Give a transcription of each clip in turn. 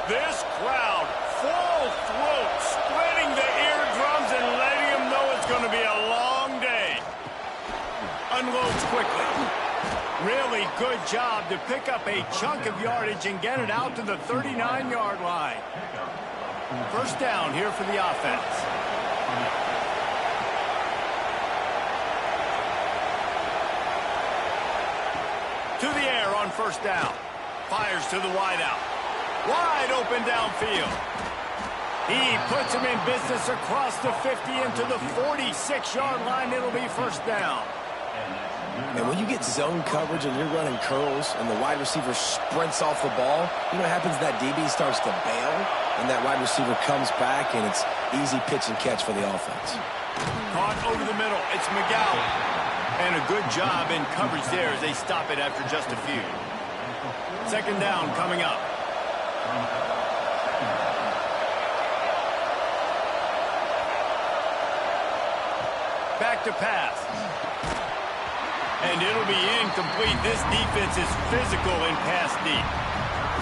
This crowd, full throat, splitting the eardrums and letting them know it's going to be a long day. Unloads quickly. Really good job to pick up a chunk of yardage and get it out to the 39-yard line. First down here for the offense. To the air on first down. Fires to the wideout. Wide open downfield. He puts him in business across the 50 into the 46-yard line. It'll be first down. And when you get zone coverage and you're running curls and the wide receiver sprints off the ball, you know what happens? That DB starts to bail, and that wide receiver comes back, and it's easy pitch and catch for the offense. Caught over the middle. It's McGowan. And a good job in coverage there as they stop it after just a few. Second down coming up. Back to pass. And it'll be incomplete. This defense is physical in pass deep.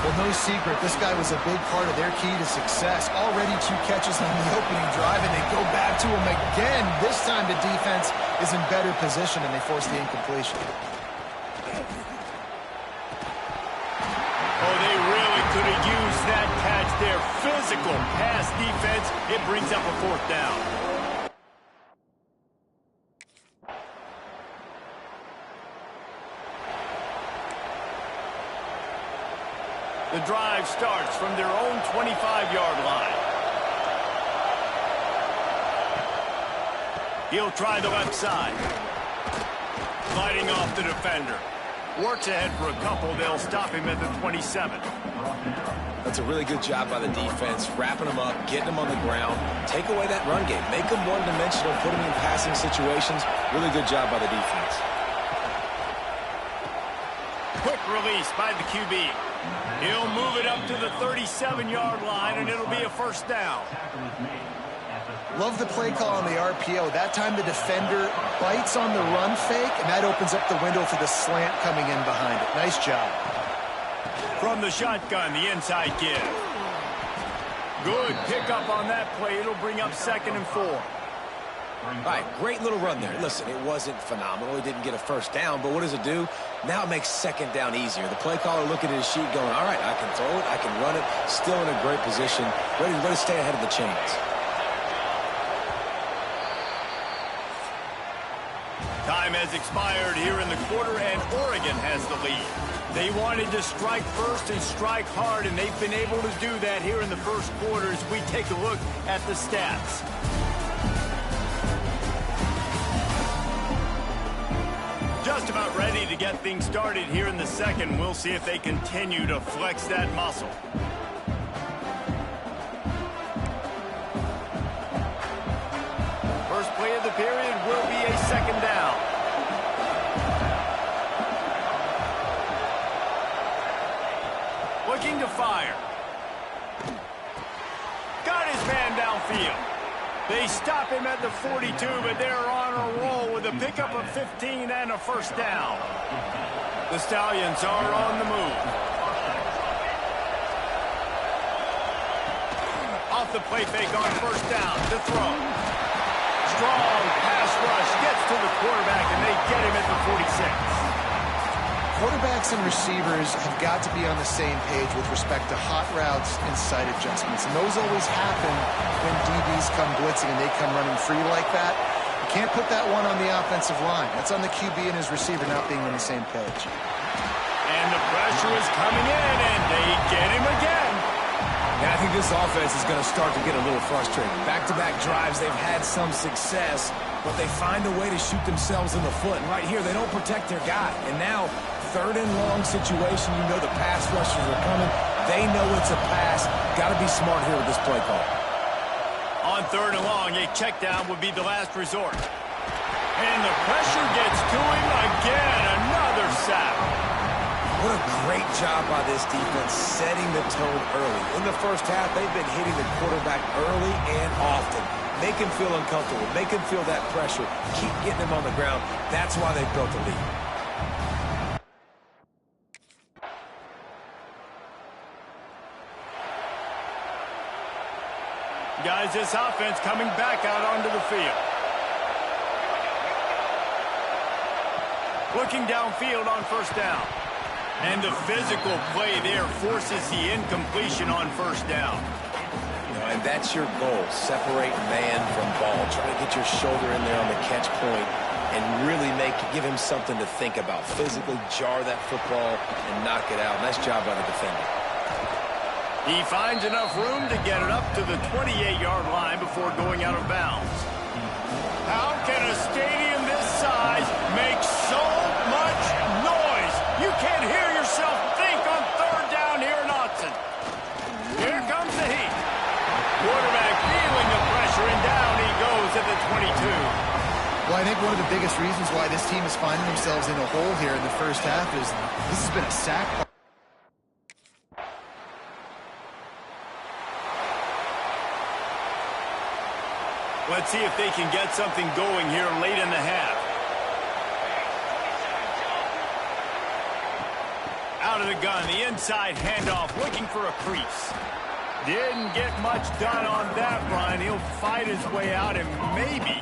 Well, no secret, this guy was a big part of their key to success. Already 2 catches on the opening drive, and they go back to him again. This time the defense is in better position, and they force the incompletion. Oh, they really could have used that catch there. Physical pass defense. It brings up a fourth down. The drive starts from their own 25-yard line. He'll try the left side. Sliding off the defender. Works ahead for a couple. They'll stop him at the 27. That's a really good job by the defense, wrapping them up, getting them on the ground. Take away that run game. Make them one-dimensional, put them in passing situations. Really good job by the defense. Quick release by the QB. He'll move it up to the 37-yard line, and it'll be a first down. Love the play call on the RPO. That time the defender bites on the run fake, and that opens up the window for the slant coming in behind it. Nice job. From the shotgun, the inside give. Good pickup on that play. It'll bring up 2nd and 4. All right, great little run there. Listen, it wasn't phenomenal. He didn't get a first down, but what does it do? Now it makes 2nd down easier. The play caller looking at his sheet going, all right, I can throw it, I can run it, still in a great position, ready to stay ahead of the chains. Time has expired here in the quarter, and Oregon has the lead. They wanted to strike first and strike hard, and they've been able to do that here in the first quarter as we take a look at the stats. Just about ready to get things started here in the second. We'll see if they continue to flex that muscle. First play of the period will be a 2nd down. Looking to fire. Got his man downfield. They stop him at the 42, but they're on a roll with a pickup of 15 and a first down. The Stallions are on the move. Off the play fake on first down to throw. Strong pass rush gets to the quarterback, and they get him at the 46. Quarterbacks and receivers have got to be on the same page with respect to hot routes and sight adjustments. And those always happen when DBs come blitzing and they come running free like that. You can't put that one on the offensive line. That's on the QB and his receiver not being on the same page. And the pressure is coming in, and they get him again. And I think this offense is going to start to get a little frustrated. Back-to-back drives, they've had some success, but they find a way to shoot themselves in the foot. And right here, they don't protect their guy. And now, 3rd and long situation, you know the pass rushers are coming. They know it's a pass. Got to be smart here with this play call. On 3rd and long, a check down would be the last resort. And the pressure gets to him again. Another sack. What a great job by this defense setting the tone early. In the first half, they've been hitting the quarterback early and often. Make him feel uncomfortable. Make him feel that pressure. Keep getting him on the ground. That's why they've built the lead. Guys, this offense coming back out onto the field. Looking downfield on first down. And the physical play there forces the incompletion on first down. You know, and that's your goal. Separate man from ball. Try to get your shoulder in there on the catch point and really give him something to think about. Physically jar that football and knock it out. Nice job by the defender. He finds enough room to get it up to the 28-yard line before going out of bounds. How can a stadium this size make so Well, I think one of the biggest reasons why this team is finding themselves in a hole here in the first half is this has been a sack. Let's see if they can get something going here late in the half. Out of the gun, the inside handoff, looking for a crease. Didn't get much done on that run. He'll fight his way out and maybe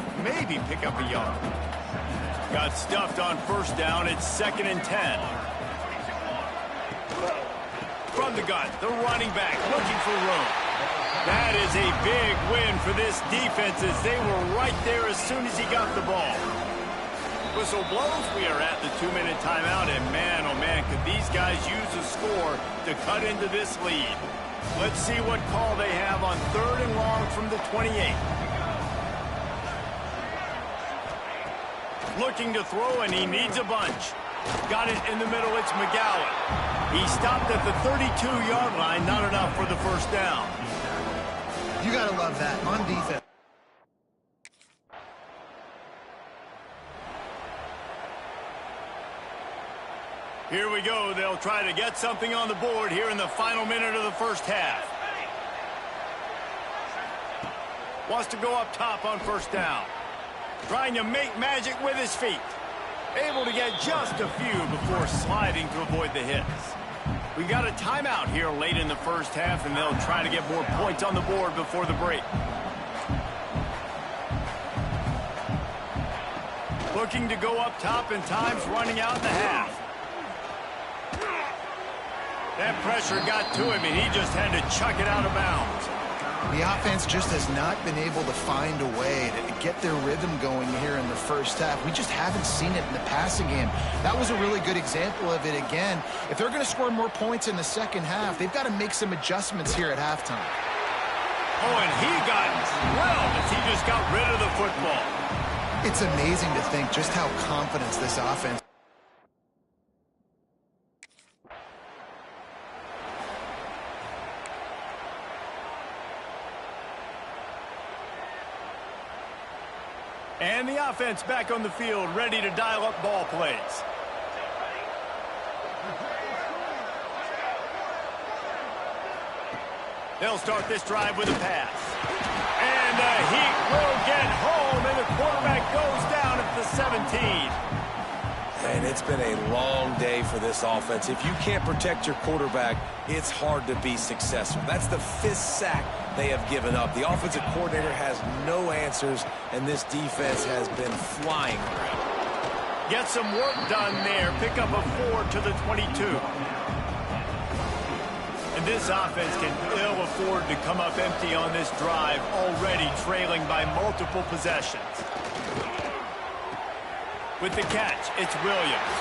pick up a yard. Got stuffed on first down. It's 2nd and 10. From the gun, the running back looking for room. That is a big win for this defense as they were right there as soon as he got the ball. Whistle blows. We are at the 2-minute timeout, and man, oh man, could these guys use a score to cut into this lead. Let's see what call they have on 3rd and long from the 28. Looking to throw, and he needs a bunch. Got it in the middle. It's McGowan. He stopped at the 32-yard line. Not enough for the first down. You got to love that on defense. Here we go. They'll try to get something on the board here in the final minute of the first half. Wants to go up top on first down. Trying to make magic with his feet. Able to get just a few before sliding to avoid the hits. We've got a timeout here late in the first half, and they'll try to get more points on the board before the break. Looking to go up top, and time's running out in the half. That pressure got to him, and he just had to chuck it out of bounds. The offense just has not been able to find a way to get their rhythm going here in the first half. We just haven't seen it in the passing game. That was a really good example of it again. If they're going to score more points in the second half, they've got to make some adjustments here at halftime. Oh, and he got drilled as he just got rid of the football. It's amazing to think just how confident this offense. And the offense back on the field, ready to dial up ball plays. They'll start this drive with a pass. And the Heat will get home, and the quarterback goes down at the 17. And it's been a long day for this offense. If you can't protect your quarterback, it's hard to be successful. That's the 5th sack they have given up. The offensive coordinator has no answers, and this defense has been flying around. Get some work done there. Pick up a 4 to the 22. And this offense can ill afford to come up empty on this drive, already trailing by multiple possessions. With the catch, it's Williams.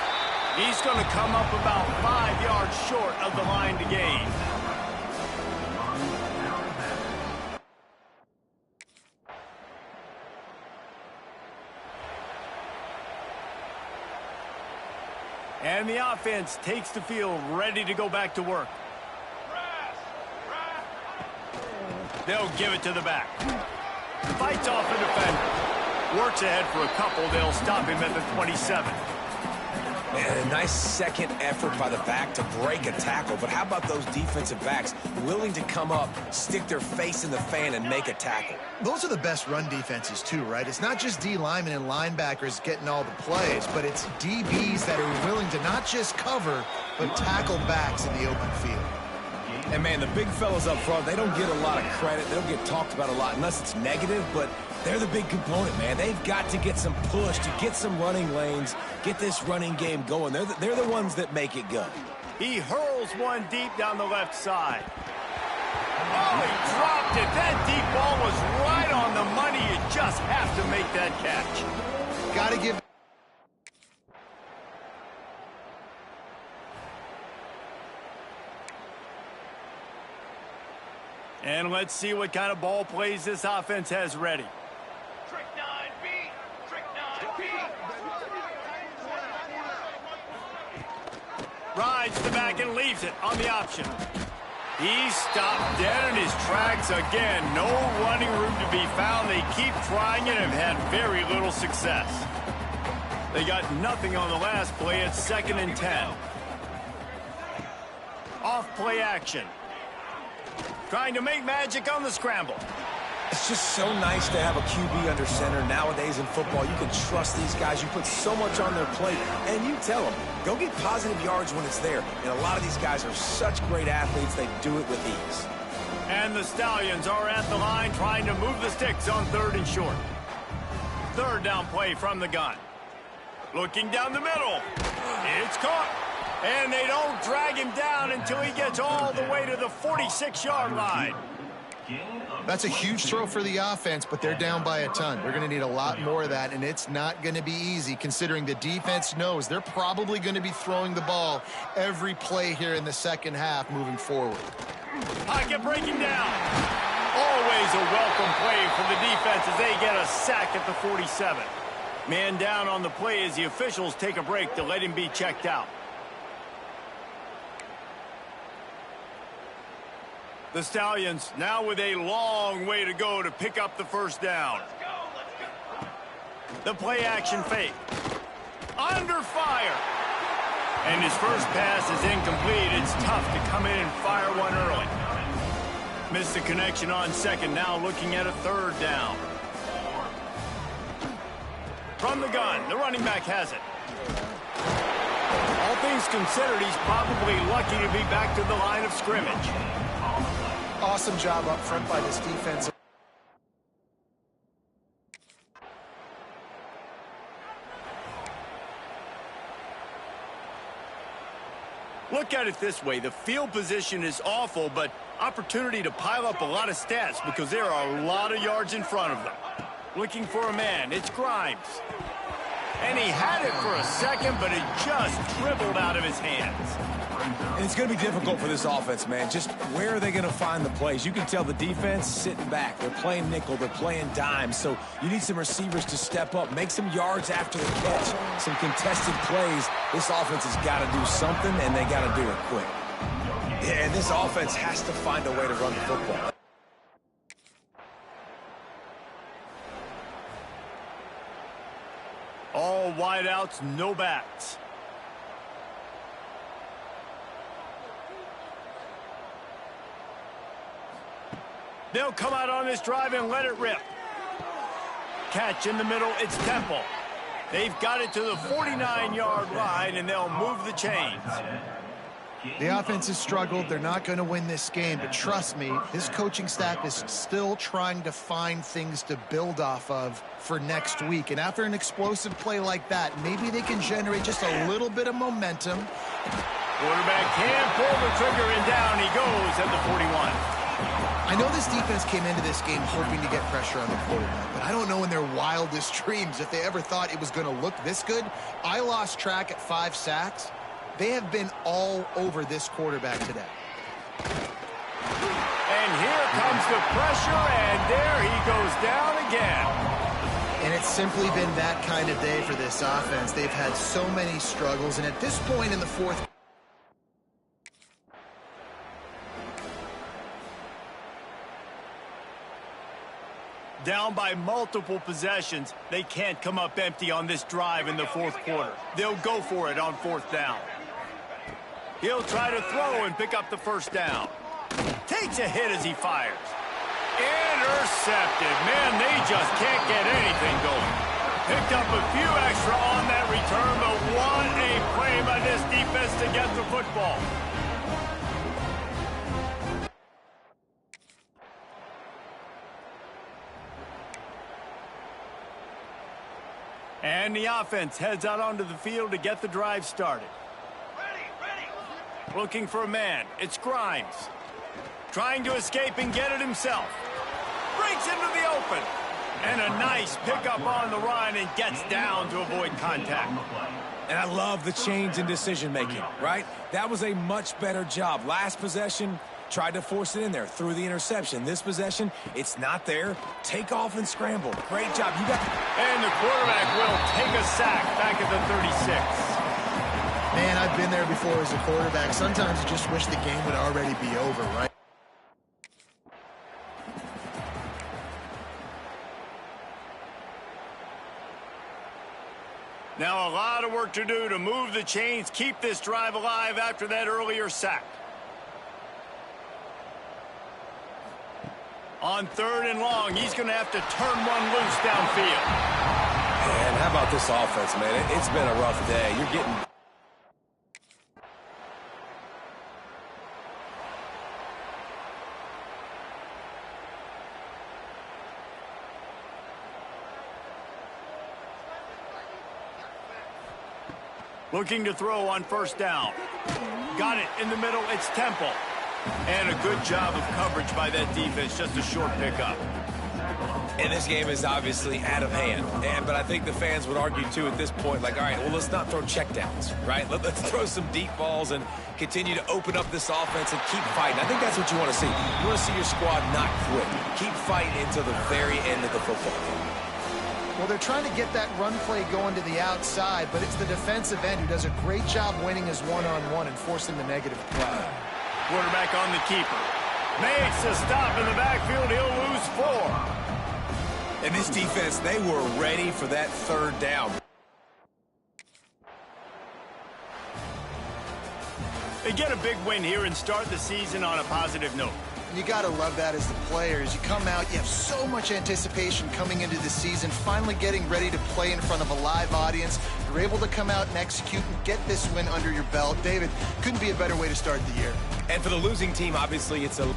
He's going to come up about 5 yards short of the line to gain. And the offense takes the field, ready to go back to work. They'll give it to the back. Fights off a defender. Works ahead for a couple. They'll stop him at the 27. And a nice second effort by the back to break a tackle. But how about those defensive backs willing to come up, stick their face in the fan, and make a tackle? Those are the best run defenses, too, right? It's not just D linemen and linebackers getting all the plays, but it's DBs that are willing to not just cover, but tackle backs in the open field. And, man, the big fellas up front, they don't get a lot of credit. They don't get talked about a lot unless it's negative, but they're the big component, man. They've got to get some push, to get some running lanes, get this running game going. They're the ones that make it go. He hurls one deep down the left side. Oh, he dropped it. That deep ball was right on the money. You just have to make that catch. Got to give. And let's see what kind of ball plays this offense has ready. Trick 9B. Trick 9B. Rides the back and leaves it on the option. He's stopped dead in his tracks again. No running room to be found. They keep trying it and have had very little success. They got nothing on the last play. It's 2nd and 10. Off play action. Trying to make magic on the scramble. It's just so nice to have a QB under center. Nowadays in football, you can trust these guys. You put so much on their plate, and you tell them, go get positive yards when it's there. And a lot of these guys are such great athletes, they do it with ease. And the Stallions are at the line trying to move the sticks on 3rd and short. 3rd down play from the gun. Looking down the middle. It's caught. And they don't drag him down until he gets all the way to the 46-yard line. That's a huge throw for the offense, but they're down by a ton. They're going to need a lot more of that, and it's not going to be easy considering the defense knows they're probably going to be throwing the ball every play here in the second half moving forward. Pocket breaking down. Always a welcome play for the defense as they get a sack at the 47. Man down on the play as the officials take a break to let him be checked out. The Stallions now with a long way to go to pick up the 1st down. The play action fake. Under fire. And his first pass is incomplete. It's tough to come in and fire one early. Missed the connection on 2nd, now looking at a 3rd down. From the gun, the running back has it. All things considered, he's probably lucky to be back to the line of scrimmage. Awesome job up front by this defense. Look at it this way. The field position is awful, but opportunity to pile up a lot of stats because there are a lot of yards in front of them. Looking for a man. It's Grimes. And he had it for a second, but it just dribbled out of his hands. And it's going to be difficult for this offense, man. Just where are they going to find the plays? You can tell the defense sitting back. They're playing nickel. They're playing dime. So you need some receivers to step up, make some yards after the catch, some contested plays. This offense has got to do something, and they got to do it quick. Yeah, and this offense has to find a way to run the football. All wideouts, no backs. They'll come out on this drive and let it rip. Catch in the middle, it's Temple. They've got it to the 49-yard line, and they'll move the chains. The offense has struggled. They're not going to win this game, but trust me, his coaching staff is still trying to find things to build off of for next week. And after an explosive play like that, maybe they can generate just a little bit of momentum. Quarterback can pull the trigger, and down he goes at the 41. I know this defense came into this game hoping to get pressure on the quarterback, but I don't know in their wildest dreams if they ever thought it was going to look this good. I lost track at 5 sacks. They have been all over this quarterback today. And here comes the pressure, and there he goes down again. And it's simply been that kind of day for this offense. They've had so many struggles, and at this point in the 4th, down by multiple possessions, they can't come up empty on this drive in the 4th quarter. They'll go for it on 4th down. He'll try to throw and pick up the 1st down. Takes a hit as he fires. Intercepted. Man, they just can't get anything going. Picked up a few extra on that return, but what a play by this defense to get the football. And the offense heads out onto the field to get the drive started. Looking for a man. It's Grimes. Trying to escape and get it himself. Breaks into the open. And a nice pickup on the run and gets down to avoid contact. And I love the change in decision-making, right? That was a much better job. Last possession, tried to force it in there, threw the interception. This possession, it's not there. Take off and scramble. Great job. You got. And the quarterback will take a sack back at the 36. Man, I've been there before as a quarterback. Sometimes you just wish the game would already be over, right? Now a lot of work to do to move the chains, keep this drive alive after that earlier sack. On 3rd and long, he's going to have to turn one loose downfield. And how about this offense, man? It's been a rough day. You're getting... Looking to throw on 1st down. Got it in the middle. It's Temple. And a good job of coverage by that defense. Just a short pickup. And this game is obviously out of hand. But I think the fans would argue, too, at this point, like, all right, well, let's not throw checkdowns, right? Let's throw some deep balls and continue to open up this offense and keep fighting. I think that's what you want to see. You want to see your squad not quit. Keep fighting until the very end of the football game. Well, they're trying to get that run play going to the outside, but it's the defensive end who does a great job winning his one-on-one and forcing the negative play. Quarterback on the keeper. Makes a stop in the backfield. He'll lose 4. And this defense, they were ready for that 3rd down. They get a big win here and start the season on a positive note. You got to love that as the players. You come out, you have so much anticipation coming into the season, finally getting ready to play in front of a live audience. You're able to come out and execute and get this win under your belt. David, couldn't be a better way to start the year. And for the losing team, obviously, it's a...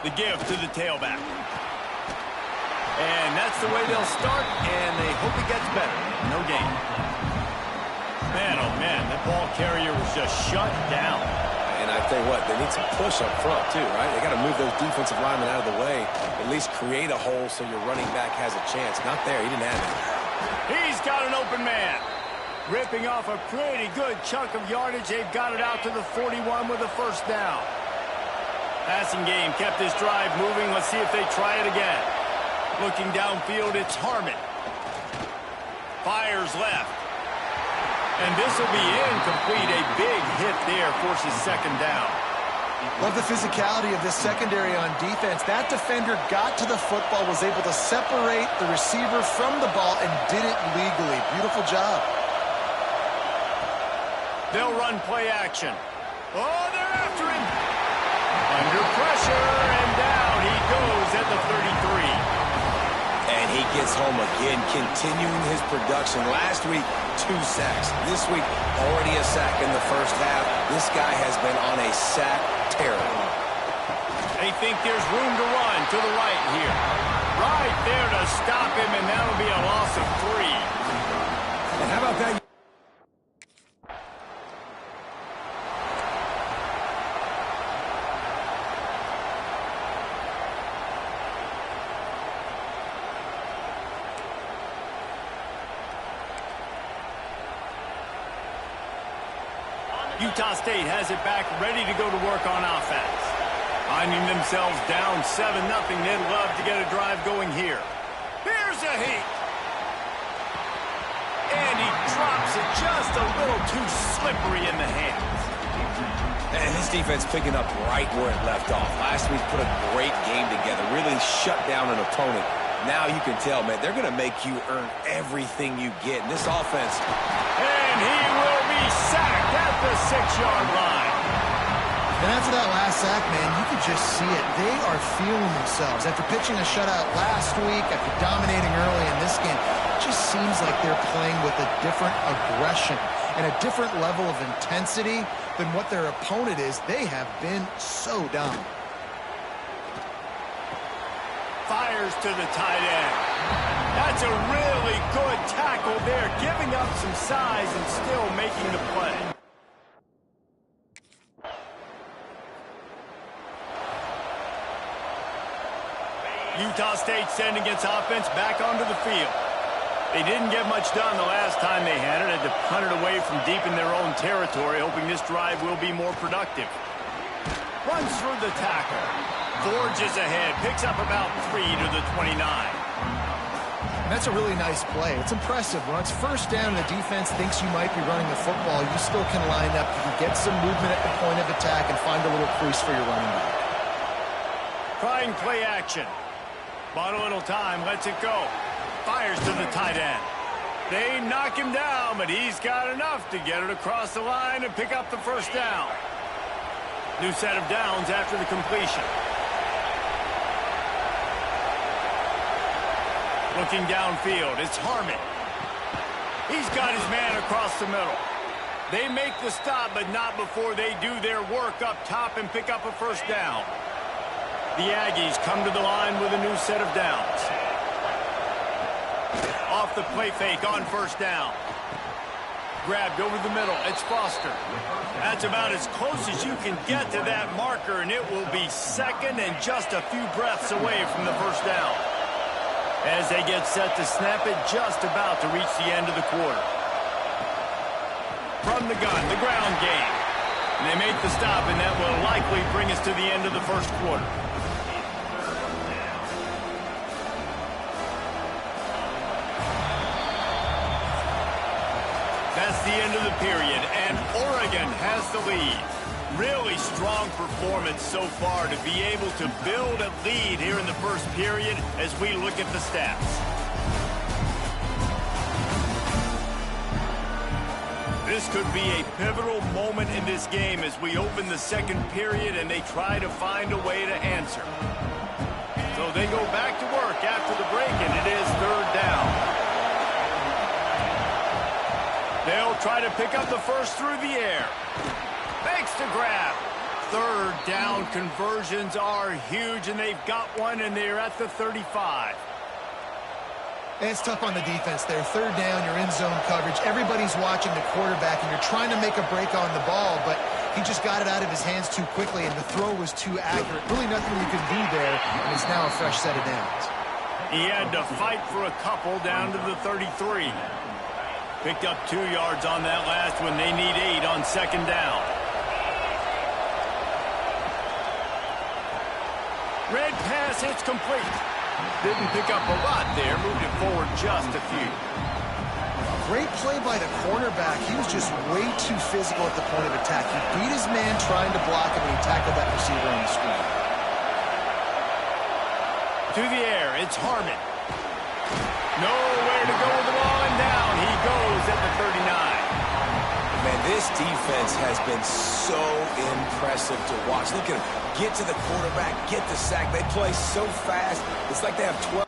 The give to the tailback. And that's the way they'll start, and they hope it gets better. No gain. Man, oh man, that ball carrier was just shut down. And I tell you what, they need some push up front too, right? They got to move those defensive linemen out of the way, at least create a hole so your running back has a chance. Not there, he didn't have it. He's got an open man. Ripping off a pretty good chunk of yardage. They've got it out to the 41 with a first down. Passing game kept this drive moving. Let's see if they try it again. Looking downfield, it's Harmon. Fires left. And this will be incomplete. A big hit there forces second down. Love the physicality of this secondary on defense. That defender got to the football, was able to separate the receiver from the ball, and did it legally. Beautiful job. They'll run play action. Oh, they're after him. Under pressure, and down he goes at the 33. And he gets home again, continuing his production. Last week, 2 sacks. This week, already a sack in the first half. This guy has been on a sack tear. They think there's room to run to the right here. Right there to stop him, and that'll be a loss of 3. And how about that? Utah State has it back, ready to go to work on offense. Finding themselves down 7-0, they'd love to get a drive going here. Here's a heat. And he drops it just a little too slippery in the hands. And his defense picking up right where it left off. Last week put a great game together, really shut down an opponent. Now you can tell, man, they're going to make you earn everything you get. And this offense... And he will be sacked at the 6-yard line. And after that last sack, man, you could just see it. They are feeling themselves. After pitching a shutout last week, after dominating early in this game, it just seems like they're playing with a different aggression and a different level of intensity than what their opponent is. They have been so dominant. Fires to the tight end. That's a really good tackle there, giving up some size and still making the play. Utah State sending its offense back onto the field. They didn't get much done the last time they had it. Had to punt it away from deep in their own territory, hoping this drive will be more productive. Runs through the tackle. Forges ahead. Picks up about 3 to the 29. And that's a really nice play. It's impressive. When it's first down and the defense thinks you might be running the football, you still can line up. You can get some movement at the point of attack and find a little crease for your running back. Trying play action. Bought a little time. Lets it go. Fires to the tight end. They knock him down, but he's got enough to get it across the line and pick up the first down. New set of downs after the completion. Looking downfield, it's Harmon. He's got his man across the middle. They make the stop, but not before they do their work up top and pick up a first down. The Aggies come to the line with a new set of downs. Off the play fake on first down. Grabbed over the middle, it's Foster. That's about as close as you can get to that marker, and it will be second and just a few breaths away from the first down. As they get set to snap it, just about to reach the end of the quarter. From the gun, the ground game. And they make the stop, and that will likely bring us to the end of the first quarter. That's the end of the period, and Oregon has the lead. Really strong performance so far to be able to build a lead here in the first period as we look at the stats. This could be a pivotal moment in this game as we open the second period and they try to find a way to answer. So they go back to work after the break, and it is third down. They'll try to pick up the first through the air. Fakes to grab. Third down conversions are huge, and they've got one, and they're at the 35. And it's tough on the defense there. Third down, you're in zone coverage. Everybody's watching the quarterback, and you're trying to make a break on the ball, but he just got it out of his hands too quickly, and the throw was too accurate. Really nothing you could do there, and it's now a fresh set of downs. He had to fight for a couple down to the 33. Picked up 2 yards on that last one. They need 8 on second down. Red pass hits complete. Didn't pick up a lot there. Moved it forward just a few. Great play by the cornerback. He was just way too physical at the point of attack. He beat his man trying to block him, and he tackled that receiver on the screen. To the air, it's Harmon. Nowhere to go with the ball, and down he goes at the 39. Man, this defense has been so impressive to watch. Look at them get to the quarterback, get the sack. They play so fast. It's like they have 12.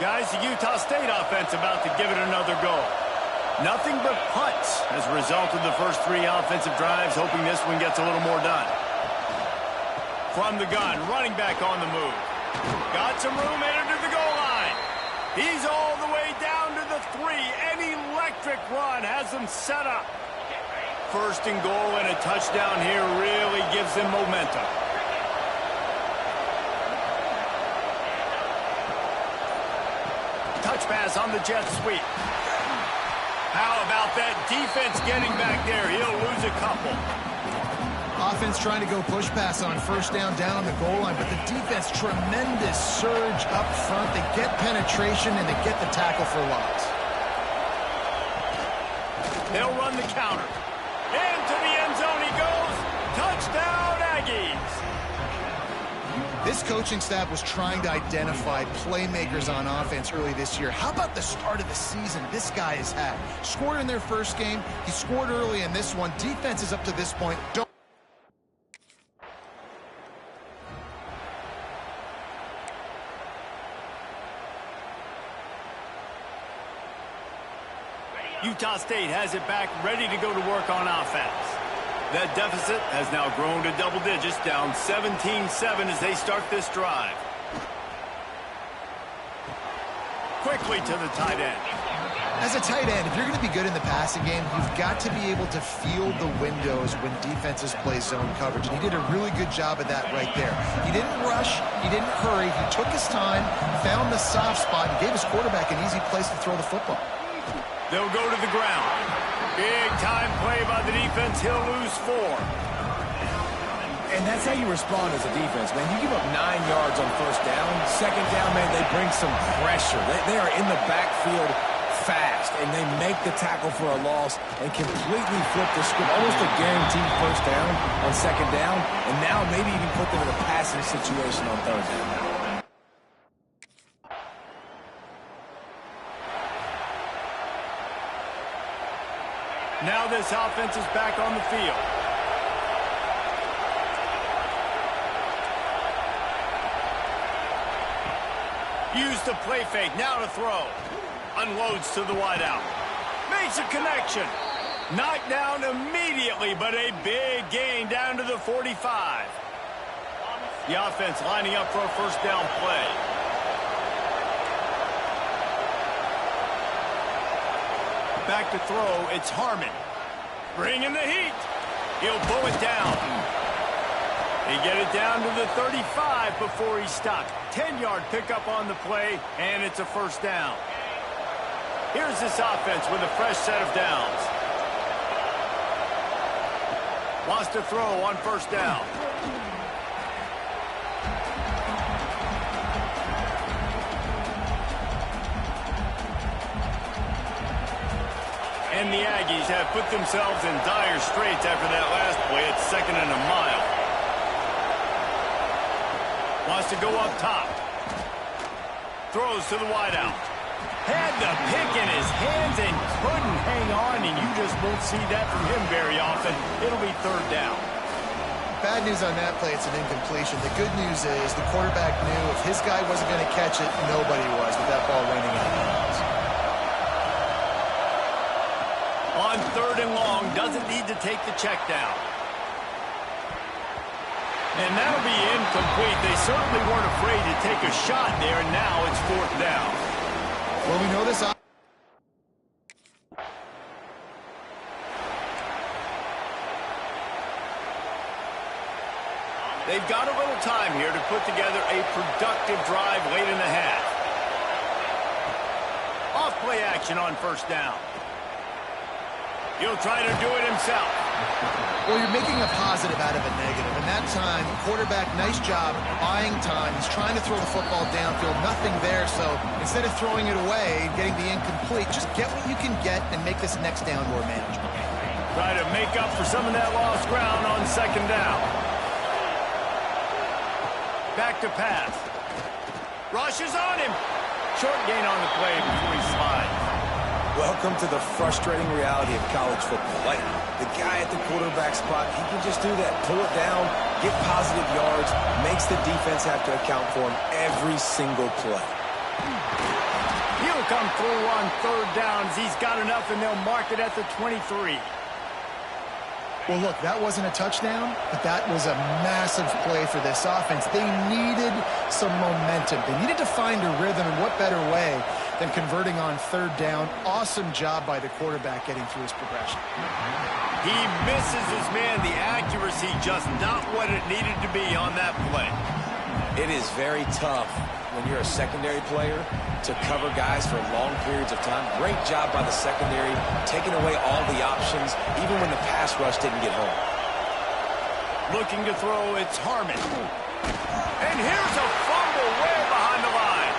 Guys, the Utah State offense about to give it another go. Nothing but punts as a result of the first 3 offensive drives, hoping this one gets a little more done. From the gun, running back on the move. Got some room, entered to the goal line. He's all the way down to the 3. An electric run has them set up. First and goal and a touchdown here really gives them momentum. Touch pass on the jet sweep. How about that defense getting back there? He'll lose a couple. Offense trying to go push pass on first down on the goal line, but the defense, tremendous surge up front. They get penetration, and they get the tackle for loss. They'll run the counter. Into the end zone he goes. Touchdown, Aggies. This coaching staff was trying to identify playmakers on offense early this year. How about the start of the season this guy has had? Scored in their first game. He scored early in this one. Defenses up to this point don't. Utah State has it back, ready to go to work on offense. That deficit has now grown to double digits, down 17-7 as they start this drive. Quickly to the tight end. As a tight end, if you're going to be good in the passing game, you've got to be able to feel the windows when defenses play zone coverage. And he did a really good job of that right there. He didn't rush. He didn't hurry. He took his time, found the soft spot, and gave his quarterback an easy place to throw the football. They'll go to the ground. Big time play by the defense. He'll lose 4. And that's how you respond as a defense, man. You give up 9 yards on first down. Second down, man, they bring some pressure. They are in the backfield fast, and they make the tackle for a loss and completely flip the script. Almost a guaranteed first down on second down, and now maybe even put them in a passing situation on third down. Now this offense is back on the field. Use the play fake, now to throw. Unloads to the wideout. Makes a connection. Knocked down immediately, but a big gain down to the 45. The offense lining up for a first down play. Back to throw, it's Harmon. Bringing the heat. He'll pull it down. They get it down to the 35 before he stopped. 10-yard pickup on the play, and it's a first down. Here's this offense with a fresh set of downs. Wants to throw on first down. And the Aggies have put themselves in dire straits after that last play. It's 2nd and a mile. Wants to go up top. Throws to the wideout. Had the pick in his hands and couldn't hang on, and you just won't see that from him very often. It'll be third down. Bad news on that play, it's an incompletion. The good news is the quarterback knew if his guy wasn't going to catch it, nobody was with that ball running out of bounds. 3rd and long. Doesn't need to take the check down. And that'll be incomplete. They certainly weren't afraid to take a shot there, and now it's 4th down. Well, we know this. They've got a little time here to put together a productive drive late in the half. Off-play action on 1st down. He'll try to do it himself. Well, you're making a positive out of a negative. And that time, quarterback, nice job buying time. He's trying to throw the football downfield. Nothing there. So instead of throwing it away and getting the incomplete, just get what you can get and make this next down more manageable. Try to make up for some of that lost ground on 2nd down. Back to pass. Rush is on him. Short gain on the play before he slides. Welcome to the frustrating reality of college football. Like, the guy at the quarterback spot, he can just do that. Pull it down, get positive yards, makes the defense have to account for him every single play. He'll come through on 3rd downs. He's got enough, and they'll mark it at the 23. Well, look, that wasn't a touchdown, but that was a massive play for this offense. They needed some momentum. They needed to find a rhythm, and what better way than converting on 3rd down. Awesome job by the quarterback getting through his progression. He misses his man. The accuracy just not what it needed to be on that play. It is very tough when you're a secondary player to cover guys for long periods of time. Great job by the secondary, taking away all the options, even when the pass rush didn't get home. Looking to throw, it's Harmon. And here's a fumble way behind the line.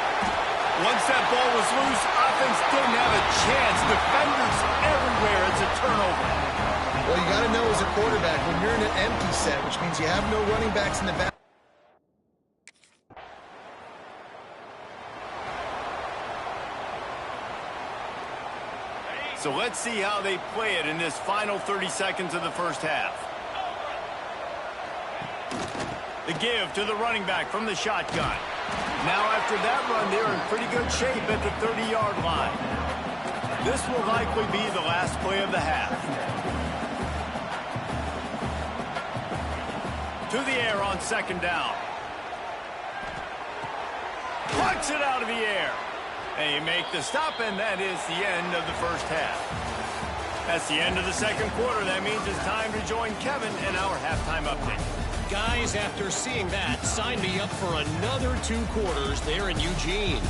Once that ball was loose, offense didn't have a chance. Defenders everywhere. It's a turnover. Well, you got to know as a quarterback, when you're in an empty set, which means you have no running backs in the back. So let's see how they play it in this final 30 seconds of the 1st half. The give to the running back from the shotgun. Now after that run, they're in pretty good shape at the 30-yard line. This will likely be the last play of the half. To the air on 2nd down. Plucks it out of the air. They make the stop, and that is the end of the 1st half. That's the end of the 2nd quarter. That means it's time to join Kevin in our halftime update. Guys, after seeing that, sign me up for another 2 quarters there in Eugene.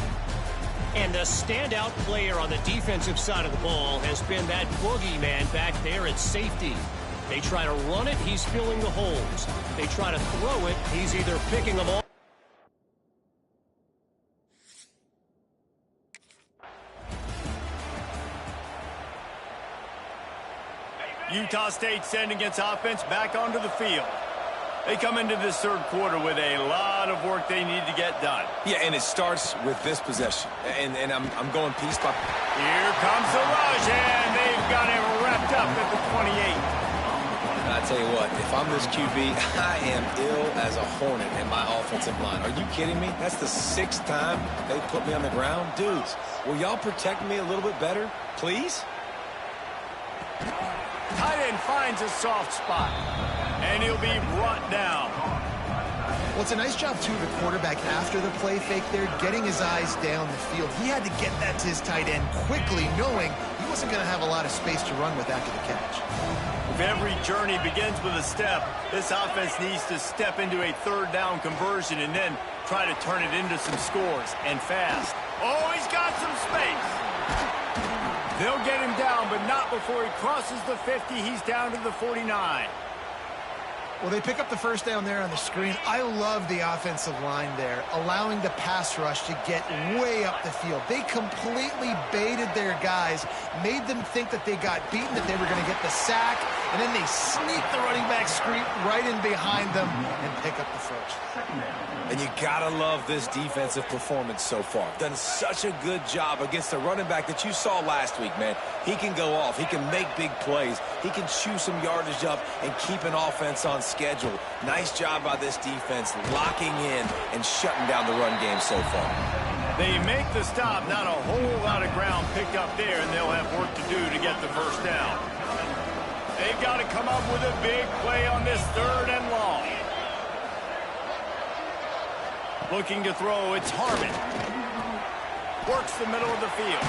And the standout player on the defensive side of the ball has been that boogeyman back there at safety. They try to run it, he's filling the holes. They try to throw it, he's either picking them off. Utah State sending its offense back onto the field. They come into this 3rd quarter with a lot of work they need to get done. Yeah, and it starts with this possession. And I'm going piece by... Here comes the rush, and they've got him wrapped up at the 28. I tell you what, if I'm this QB, I am ill as a hornet in my offensive line. Are you kidding me? That's the 6th time they put me on the ground. Dudes, will y'all protect me a little bit better, please? Tight end finds a soft spot, and he'll be brought down. Well, it's a nice job, too, the quarterback after the play fake there, getting his eyes down the field. He had to get that to his tight end quickly, knowing he wasn't going to have a lot of space to run with after the catch. If every journey begins with a step, this offense needs to step into a 3rd down conversion and then try to turn it into some scores, and fast. Oh, he's got some space. They'll get him down, but not before he crosses the 50. He's down to the 49. Well, they pick up the 1st down there on the screen. I love the offensive line there, allowing the pass rush to get way up the field. They completely baited their guys, made them think that they got beaten, that they were going to get the sack, and then they sneak the running back screen right in behind them and pick up the 1st. And you gotta love this defensive performance so far. Done such a good job against the running back that you saw last week, man. He can go off. He can make big plays. He can chew some yardage up and keep an offense on schedule. Nice job by this defense locking in and shutting down the run game so far. They make the stop. Not a whole lot of ground picked up there, and they'll have work to do to get the 1st down. They've got to come up with a big play on this 3rd and long. Looking to throw, it's Harmon. Works the middle of the field.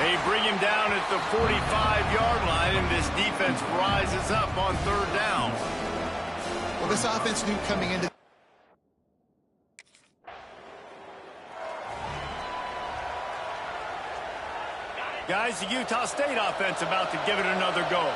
They bring him down at the 45-yard line, and this defense rises up on 3rd down. Well, this offense knew coming into Guys, the Utah State offense about to give it another go.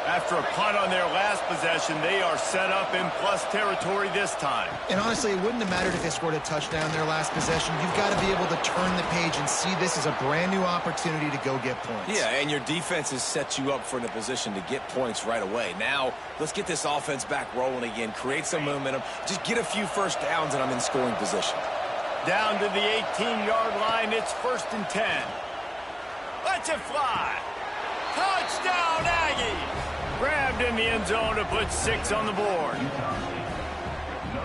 After a punt on their last possession, they are set up in plus territory this time. And honestly, it wouldn't have mattered if they scored a touchdown their last possession. You've got to be able to turn the page and see this as a brand new opportunity to go get points. Yeah, and your defense has set you up for the position to get points right away. Now, let's get this offense back rolling again, create some momentum, just get a few first downs, and I'm in scoring position. Down to the 18-yard line, it's 1st and 10. Let's it fly. Touchdown, Aggies! Grabbed in the end zone to put 6 on the board.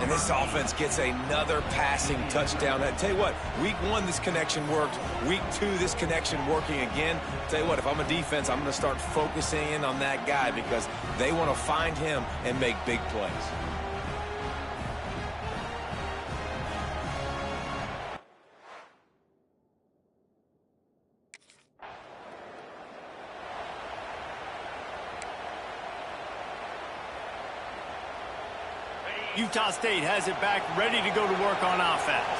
And this offense gets another passing touchdown. I tell you what, week 1, this connection worked. Week 2, this connection working again. I tell you what, if I'm a defense, I'm going to start focusing in on that guy because they want to find him and make big plays. Utah State has it back, ready to go to work on offense.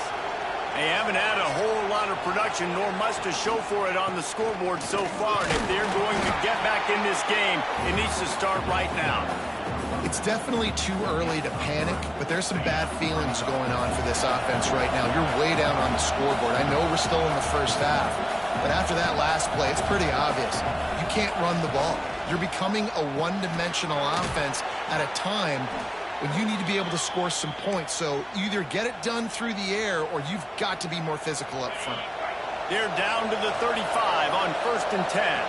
They haven't had a whole lot of production, nor much to show for it on the scoreboard so far. And if they're going to get back in this game, it needs to start right now. It's definitely too early to panic, but there's some bad feelings going on for this offense right now. You're way down on the scoreboard. I know we're still in the first half, but after that last play, it's pretty obvious. You can't run the ball. You're becoming a one-dimensional offense at a time when you need to be able to score some points. So either get it done through the air or you've got to be more physical up front. They're down to the 35 on 1st and 10.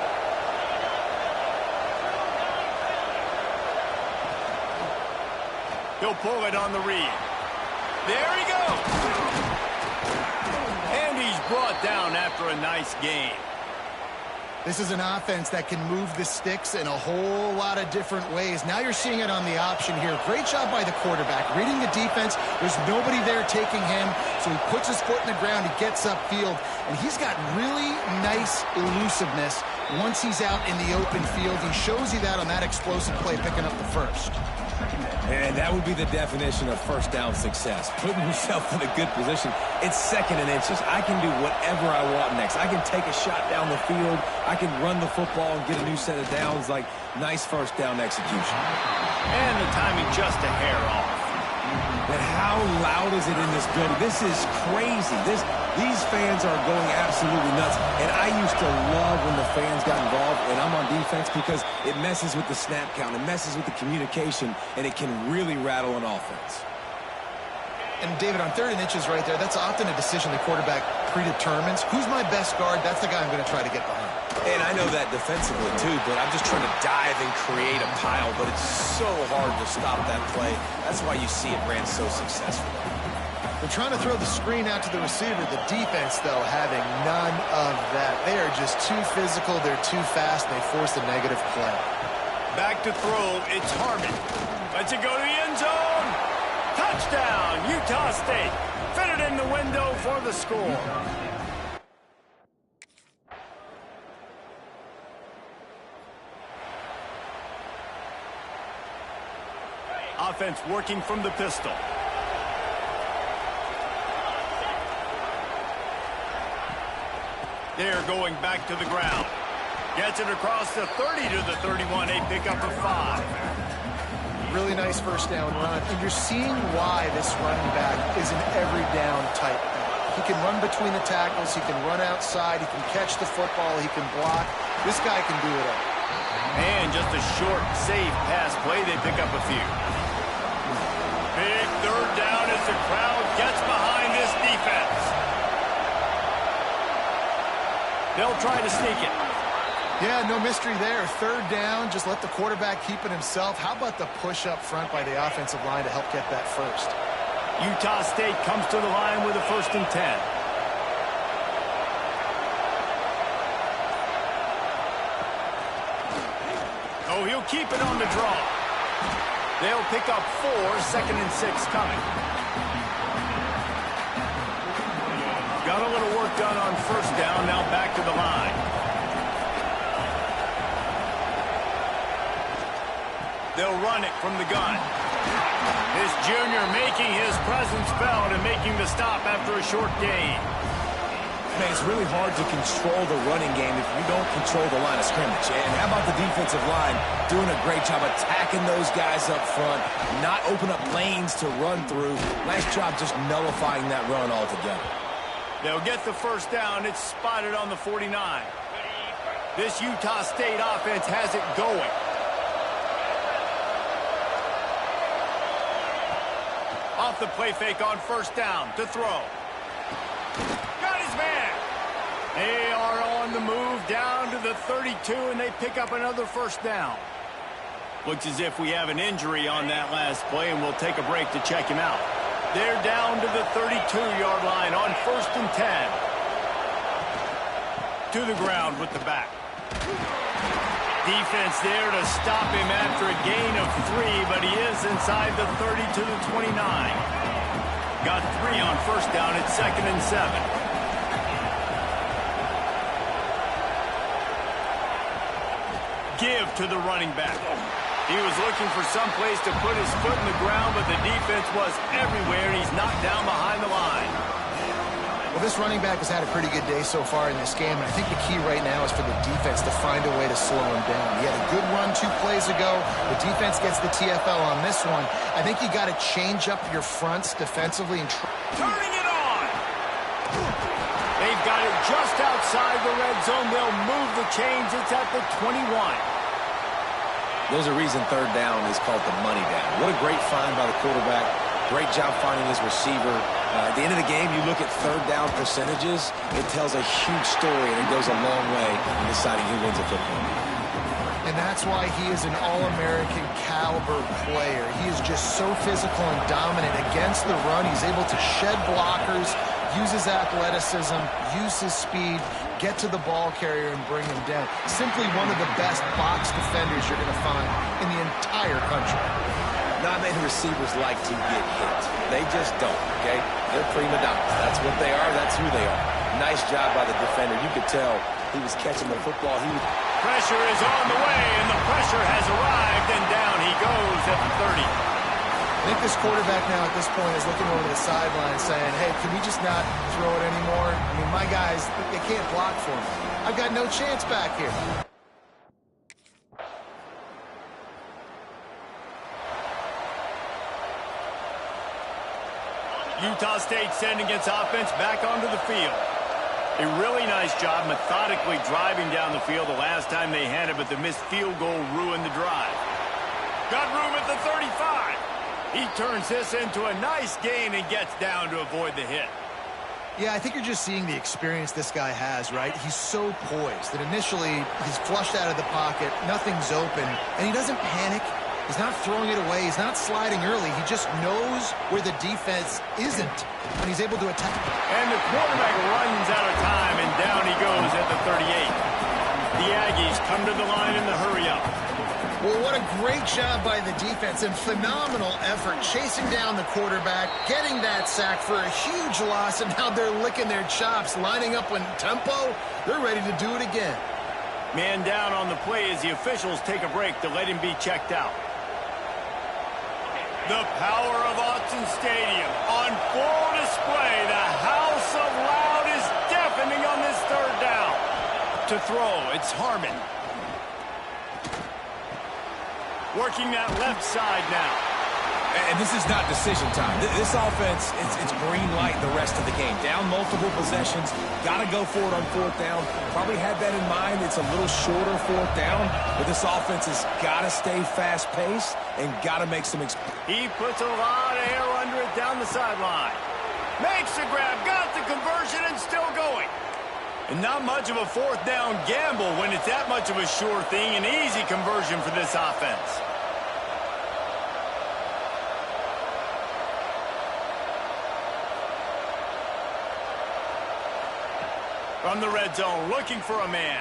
He'll pull it on the read. There he goes. And he's brought down after a nice gain. This is an offense that can move the sticks in a whole lot of different ways. Now you're seeing it on the option here. Great job by the quarterback. Reading the defense, there's nobody there taking him, so he puts his foot in the ground, he gets upfield, and he's got really nice elusiveness once he's out in the open field. He shows you that on that explosive play, picking up the first. And that would be the definition of first down success. Putting yourself in a good position. It's 2nd and inches. I can do whatever I want next. I can take a shot down the field. I can run the football and get a new set of downs. Like, nice first down execution. And the timing just a hair off. But how loud is it in this building? This is crazy. These fans are going absolutely nuts. And I used to love when the fans got involved and I'm on defense because it messes with the snap count. It messes with the communication, and it can really rattle an offense. And, David, on 3rd and inches right there, that's often a decision the quarterback predetermines. Who's my best guard? That's the guy I'm going to try to get behind. And I know that defensively, too, but I'm just trying to dive and create a pile, but it's so hard to stop that play. That's why you see it ran so successfully. They're trying to throw the screen out to the receiver. The defense, though, having none of that. They are just too physical. They're too fast. They force a negative play. Back to throw. It's Harmon. Lets it go to the end zone. Touchdown, Utah State. Fit it in the window for the score. Offense working from the pistol. They're going back to the ground. Gets it across the 30 to the 31. A pickup of 5. Really nice first down run. And you're seeing why this running back is an every down type back. He can run between the tackles. He can run outside. He can catch the football. He can block. This guy can do it all. And just a short, safe pass play. They pick up a few. Big 3rd down as the crowd gets behind this defense. They'll try to sneak it. Yeah, no mystery there. 3rd down, just let the quarterback keep it himself. How about the push up front by the offensive line to help get that first? Utah State comes to the line with a 1st and 10. Oh, he'll keep it on the draw. They'll pick up 4, 2nd and 6 coming. Got a little work done on 1st down, now back to the line. They'll run it from the gun. This junior making his presence felt and making the stop after a short gain. Man, it's really hard to control the running game if you don't control the line of scrimmage. And how about the defensive line doing a great job attacking those guys up front, not open up lanes to run through. Nice job just nullifying that run altogether. They'll get the 1st down. It's spotted on the 49. This Utah State offense has it going. Off the play fake on 1st down to throw. Got his man. They are on the move down to the 32, and they pick up another 1st down. Looks as if we have an injury on that last play, and we'll take a break to check him out. They're down to the 32-yard line on 1st and 10. To the ground with the back. Defense there to stop him after a gain of 3, but he is inside the 30 to the 29. Got 3 on 1st down at 2nd and 7. Give to the running back. He was looking for some place to put his foot in the ground, but the defense was everywhere, and he's knocked down behind the line. Well, this running back has had a pretty good day so far in this game, and I think the key right now is for the defense to find a way to slow him down. He had a good run 2 plays ago. The defense gets the TFL on this one. I think you got to change up your fronts defensively and turning it on. They've got it just outside the red zone. They'll move the chains. It's at the 21. There's a reason 3rd down is called the money down. What a great find by the quarterback. Great job finding his receiver. At the end of the game, you look at 3rd down percentages, it tells a huge story, and it goes a long way in deciding who wins a football game. And that's why he is an All-American caliber player. He is just so physical and dominant against the run. He's able to shed blockers, use his athleticism, use his speed, get to the ball carrier and bring him down. Simply one of the best box defenders you're going to find in the entire country. Not many receivers like to get hit. They just don't, okay? They're prima donnas. That's what they are. That's who they are. Nice job by the defender. You could tell he was catching the football. Pressure is on the way, and the pressure has arrived, and down he goes at the 30. I think this quarterback now at this point is looking over the sideline saying, hey, can we just not throw it anymore? I mean, my guys, they can't block for me. I've got no chance back here. Utah State sending its offense back onto the field. A really nice job methodically driving down the field the last time they had it, but the missed field goal ruined the drive. Got room at the 35. He turns this into a nice gain and gets down to avoid the hit. Yeah, I think you're just seeing the experience this guy has, right? He's so poised that initially he's flushed out of the pocket, nothing's open, and he doesn't panic. He's not throwing it away. He's not sliding early. He just knows where the defense isn't, and he's able to attack. And the quarterback runs out of time, and down he goes at the 38. The Aggies come to the line in the hurry-up. Well, what a great job by the defense and phenomenal effort chasing down the quarterback, getting that sack for a huge loss, and now they're licking their chops, lining up in tempo. They're ready to do it again. Man down on the play as the officials take a break to let him be checked out. The power of Autzen Stadium on full display. The house of loud is deafening on this 3rd down. To throw, it's Harmon. Working that left side now. And this is not decision time. This offense, it's green light the rest of the game. Down multiple possessions, got to go for it on 4th down. Probably had that in mind. It's a little shorter 4th down, but this offense has got to stay fast-paced and got to make some... He puts a lot of air under it down the sideline. Makes the grab, got the conversion, and still going. And not much of a 4th down gamble when it's that much of a sure thing, an easy conversion for this offense. From the red zone, looking for a man.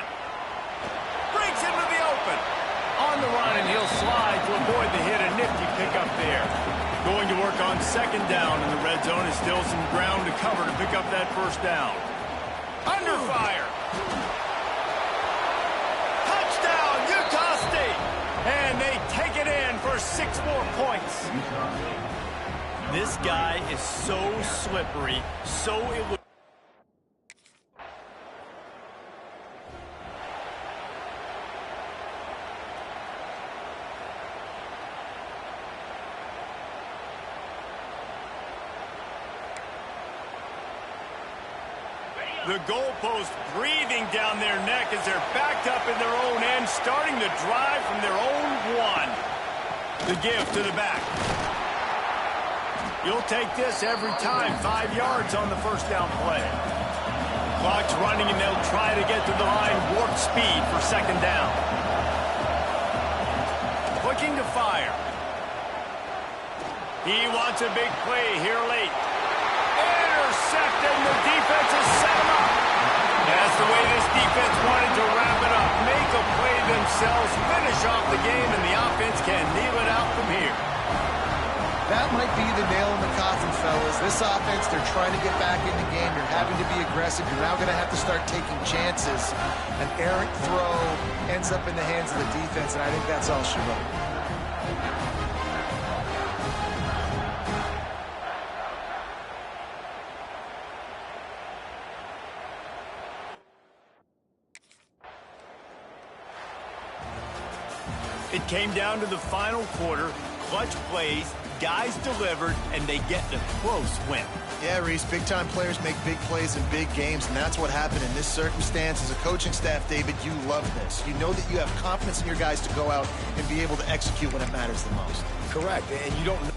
Breaks into the open. On the run, and he'll slide to avoid the hit. A nifty pickup there. Going to work on second down in the red zone. Is still some ground to cover to pick up that first down. Under fire. Touchdown, Utah State. And they take it in for 6 more points. This guy is so slippery, so elusive. The goalpost breathing down their neck as they're backed up in their own end, starting to drive from their own 1. The give to the back. You'll take this every time. 5 yards on the first down play. Clock's running, and they'll try to get to the line warp speed for second down. Looking to fire. He wants a big play here late. Intercepted, and the defense has set him up. That's the way this defense wanted to wrap it up. Make a play themselves, finish off the game, and the offense can kneel it out from here. That might be the nail in the coffin, fellas. This offense, they're trying to get back in the game. You're having to be aggressive. You're now going to have to start taking chances. An errant throw ends up in the hands of the defense, and I think that's all she wrote. It came down to the final quarter. Clutch plays, guys delivered, and they get the close win. Yeah, Reese, big-time players make big plays in big games, and that's what happened in this circumstance. As a coaching staff, David, you love this. You know that you have confidence in your guys to go out and be able to execute when it matters the most. Correct, and you don't know.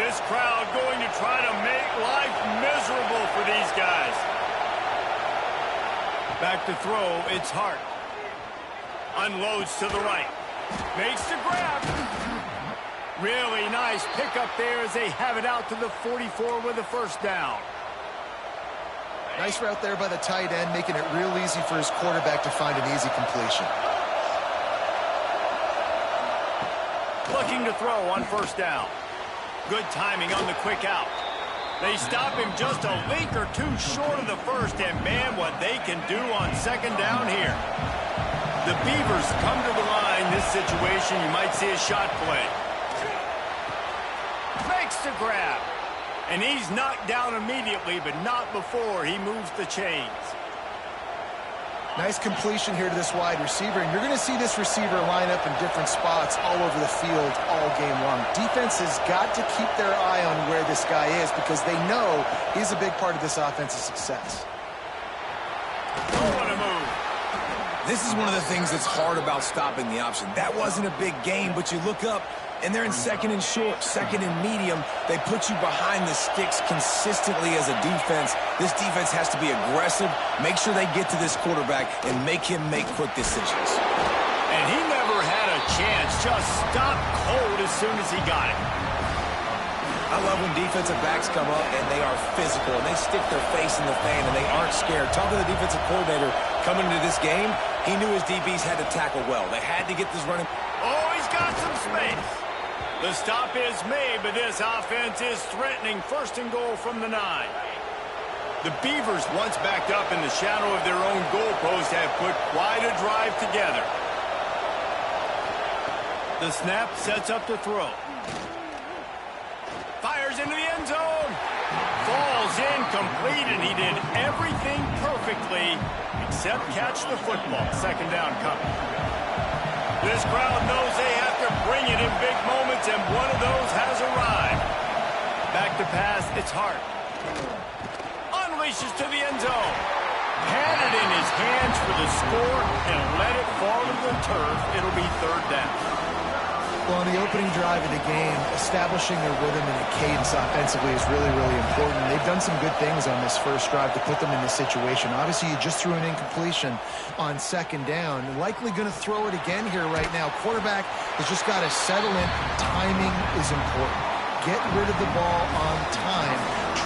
This crowd going to try to make life miserable for these guys. Back to throw, it's Hart. Unloads to the right. Makes the grab. Really nice pickup there as they have it out to the 44 with a first down. Nice route there by the tight end, making it real easy for his quarterback to find an easy completion. Looking to throw on first down. Good timing on the quick out. They stop him just a link or two short of the first, and man, what they can do on second down here. The Beavers come to the line. This situation, you might see a shot play. Makes the grab. And he's knocked down immediately, but not before he moves the chains. Nice completion here to this wide receiver, and you're going to see this receiver line up in different spots all over the field all game long. Defense has got to keep their eye on where this guy is because they know he's a big part of this offense's success. What a move. This is one of the things that's hard about stopping the option. That wasn't a big gain, but you look up, and they're in second and short, second and medium. They put you behind the sticks consistently as a defense. This defense has to be aggressive, make sure they get to this quarterback, and make him make quick decisions. And he never had a chance. Just stopped cold as soon as he got it. I love when defensive backs come up and they are physical and they stick their face in the fan and they aren't scared. Talk to the defensive coordinator coming into this game. He knew his DBs had to tackle well. They had to get this running. Oh, he's got some space. The stop is made, but this offense is threatening first and goal from the 9. The Beavers, once backed up in the shadow of their own goalpost, have put quite a drive together. The snap sets up to throw. Fires into the end zone. Falls incomplete, and he did everything perfectly except catch the football. Second down coming. This crowd knows they have to bring it in big moments, and one of those has arrived. Back to pass, it's Hart. Unleashes to the end zone. Had it in his hands for the score and let it fall to the turf. It'll be third down. Well, on the opening drive of the game, establishing a rhythm and a cadence offensively is really, really important. They've done some good things on this first drive to put them in this situation. Obviously, you just threw an incompletion on second down. Likely going to throw it again here right now. Quarterback has just got to settle in. Timing is important. Get rid of the ball on time.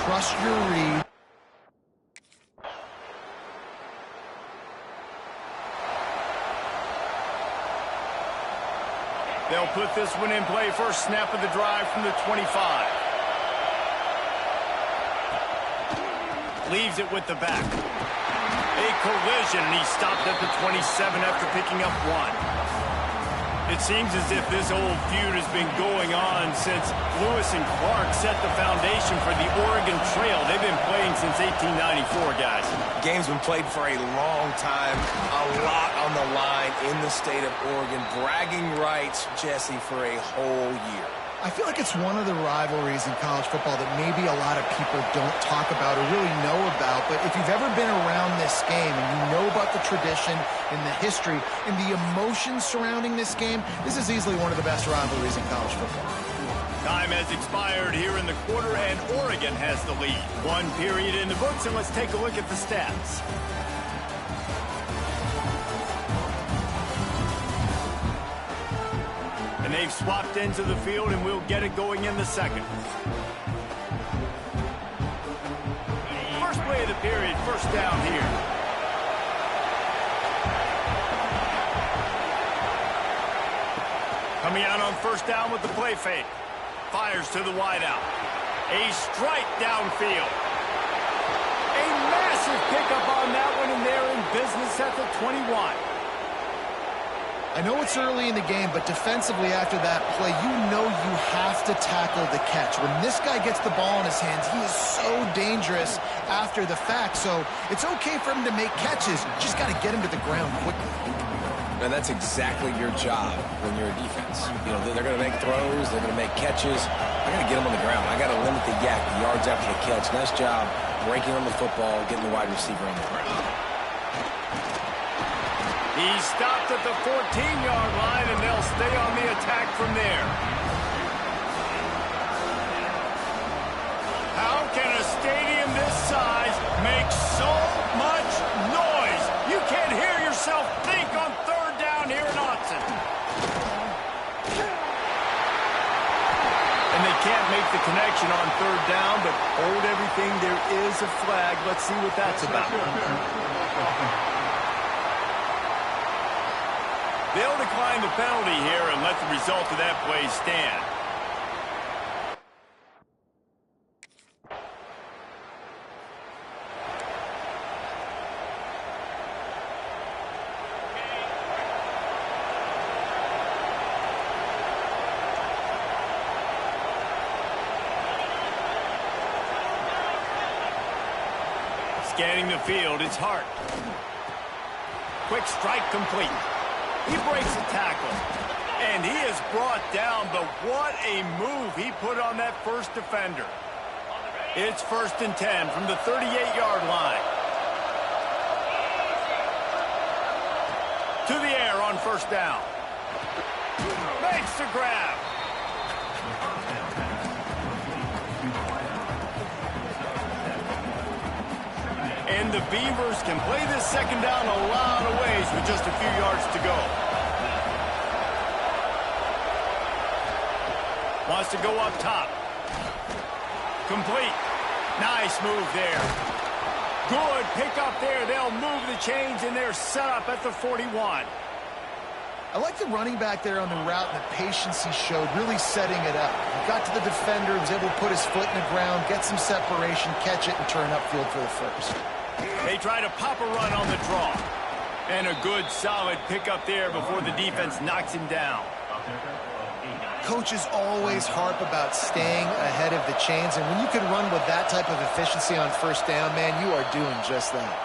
Trust your read. They'll put this one in play. First snap of the drive from the 25. Leaves it with the back. A collision, and he stopped at the 27 after picking up 1. It seems as if this old feud has been going on since Lewis and Clark set the foundation for the Oregon Trail. They've been playing since 1894, guys. Game's been played for a long time, a lot on the line in the state of Oregon. Bragging rights, Jesse, for a whole year. I feel like it's one of the rivalries in college football that maybe a lot of people don't talk about or really know about. But if you've ever been around this game and you know about the tradition and the history and the emotions surrounding this game, this is easily one of the best rivalries in college football. Time has expired here in the quarter, and Oregon has the lead. 1 period in the books, and let's take a look at the stats. And they've swapped into the field, and we'll get it going in the second. First play of the period, first down here. Coming out on first down with the play fake. Fires to the wideout. A strike downfield. A massive pickup on that one, and they're in business at the 21. I know it's early in the game, but defensively after that play, you know you have to tackle the catch. When this guy gets the ball in his hands, he is so dangerous after the fact. So it's okay for him to make catches. You just got to get him to the ground quickly. And that's exactly your job when you're a defense. You know, they're going to make throws, they're going to make catches. I got to get them on the ground. I got to limit the yak, the yards after the catch. Nice job breaking on the football, getting the wide receiver on the ground. He stopped at the 14-yard line, and they'll stay on the attack from there. can't make the connection on third down, but hold everything. There is a flag. Let's see what that's about. They'll decline the penalty here and let the result of that play stand. Scanning the field, it's Hart. Quick strike complete. He breaks the tackle. And he is brought down, but what a move he put on that first defender. It's 1st and 10 from the 38-yard line. To the air on first down. Makes the grab. And the Beavers can play this second down a lot of ways with just a few yards to go. Wants to go up top. Complete. Nice move there. Good pick up there. They'll move the chains, and they're set up at the 41. I like the running back there on the route and the patience he showed, really setting it up. He got to the defender, was able to put his foot in the ground, get some separation, catch it, and turn upfield for the first. They try to pop a run on the draw. And a good, solid pickup there before the defense knocks him down. Coaches always harp about staying ahead of the chains, and when you can run with that type of efficiency on first down, man, you are doing just that.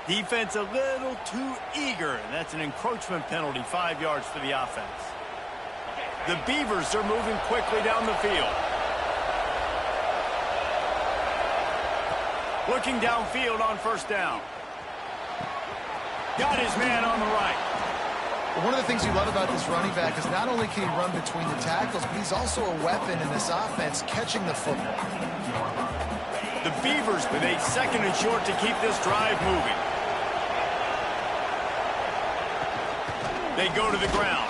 Defense a little too eager, and that's an encroachment penalty, 5 yards for the offense. The Beavers are moving quickly down the field. Looking downfield on first down. Got his man on the right. Well, one of the things you love about this running back is not only can he run between the tackles, but he's also a weapon in this offense, catching the football. The Beavers with a 2nd and short to keep this drive moving. They go to the ground.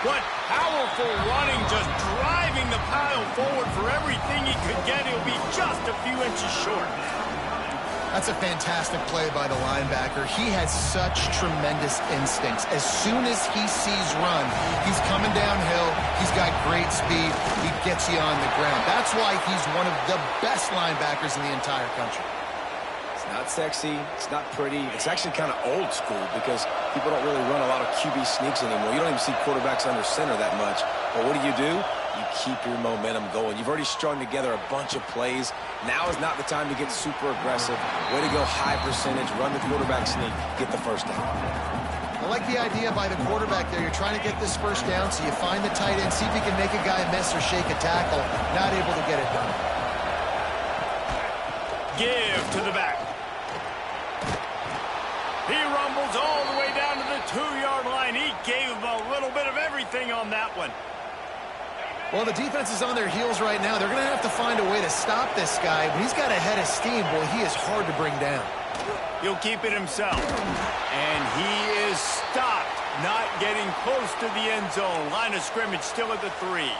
What powerful running, just driving the pile forward for everything he could get. He'll be just a few inches short. That's a fantastic play by the linebacker. He has such tremendous instincts. As soon as he sees run, he's coming downhill. He's got great speed. He gets you on the ground. That's why he's one of the best linebackers in the entire country. It's not sexy. It's not pretty. It's actually kind of old school because people don't really run a lot of QB sneaks anymore. You don't even see quarterbacks under center that much. But what do? You keep your momentum going. You've already strung together a bunch of plays. Now is not the time to get super aggressive. Way to go high percentage, run the quarterback sneak, get the first down. I like the idea by the quarterback there. You're trying to get this first down, so you find the tight end, see if you can make a guy miss or shake a tackle. Not able to get it done. Give to the back. He rumbles all the way down to the 2-yard line. He gave him a little bit of everything on that one. Well, the defense is on their heels right now. They're going to have to find a way to stop this guy. When he's got a head of steam, boy, he is hard to bring down. He'll keep it himself. And he is stopped, not getting close to the end zone. Line of scrimmage still at the 3.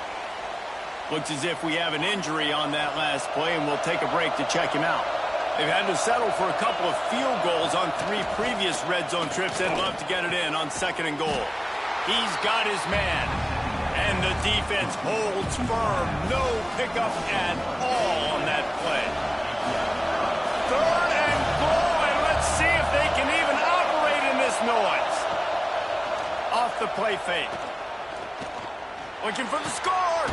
Looks as if we have an injury on that last play, and we'll take a break to check him out. They've had to settle for a couple of field goals on 3 previous red zone trips. They'd love to get it in on 2nd and goal. He's got his man. And the defense holds firm. No pickup at all on that play. 3rd and goal, and let's see if they can even operate in this noise. Off the play fake. Looking for the score.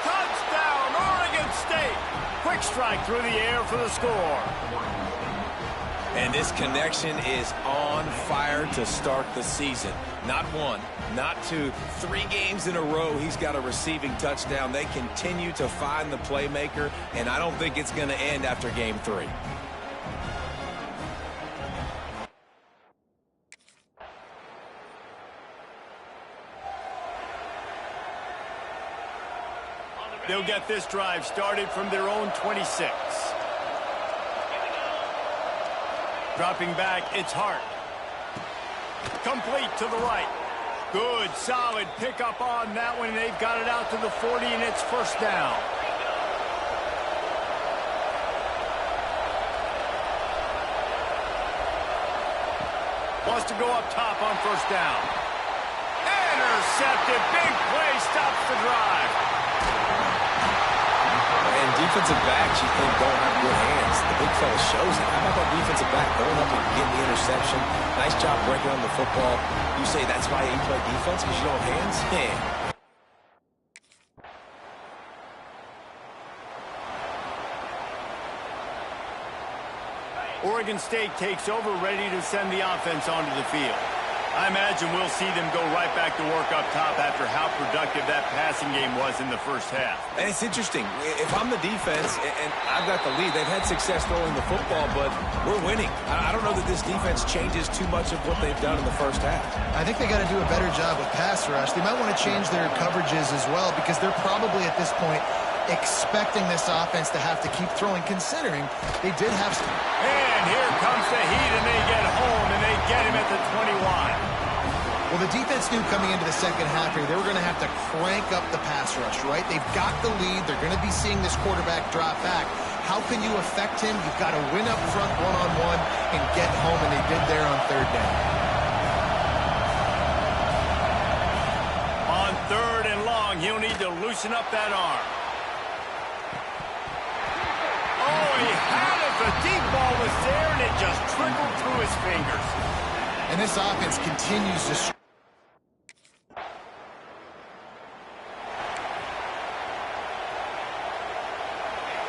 Touchdown, Oregon State. Quick strike through the air for the score. And this connection is on fire to start the season. Not 1, not 2, 3 games in a row he's got a receiving touchdown. They continue to find the playmaker, and I don't think it's going to end after game 3. They'll get this drive started from their own 26. Dropping back, it's Hart. Complete to the right. Good, solid pickup on that one. They've got it out to the 40, and it's first down. Wants to go up top on first down. Intercepted. Big play stops the drive. And defensive backs, you think, don't have good hands. The big fella shows it. How about that defensive back going up and getting the interception? Nice job breaking on the football. You say that's why you play defense, because you don't have hands? Man. Oregon State takes over, ready to send the offense onto the field. I imagine we'll see them go right back to work up top after how productive that passing game was in the first half. And it's interesting. If I'm the defense and I've got the lead, they've had success throwing the football, but we're winning. I don't know that this defense changes too much of what they've done in the first half. I think they got to do a better job with pass rush. They might want to change their coverages as well, because they're probably at this point expecting this offense to have to keep throwing, considering they did have some. And here comes the heat, and they get home, and they get him at the 21. Well, the defense knew coming into the second half here they were going to have to crank up the pass rush, right? They've got the lead. They're going to be seeing this quarterback drop back. How can you affect him? You've got to win up front one-on-one and get home, and they did there on third down. On third and long, he'll need to loosen up that arm. Oh, he had it. The deep ball was there, and it just trickled through his fingers. And this offense continues to...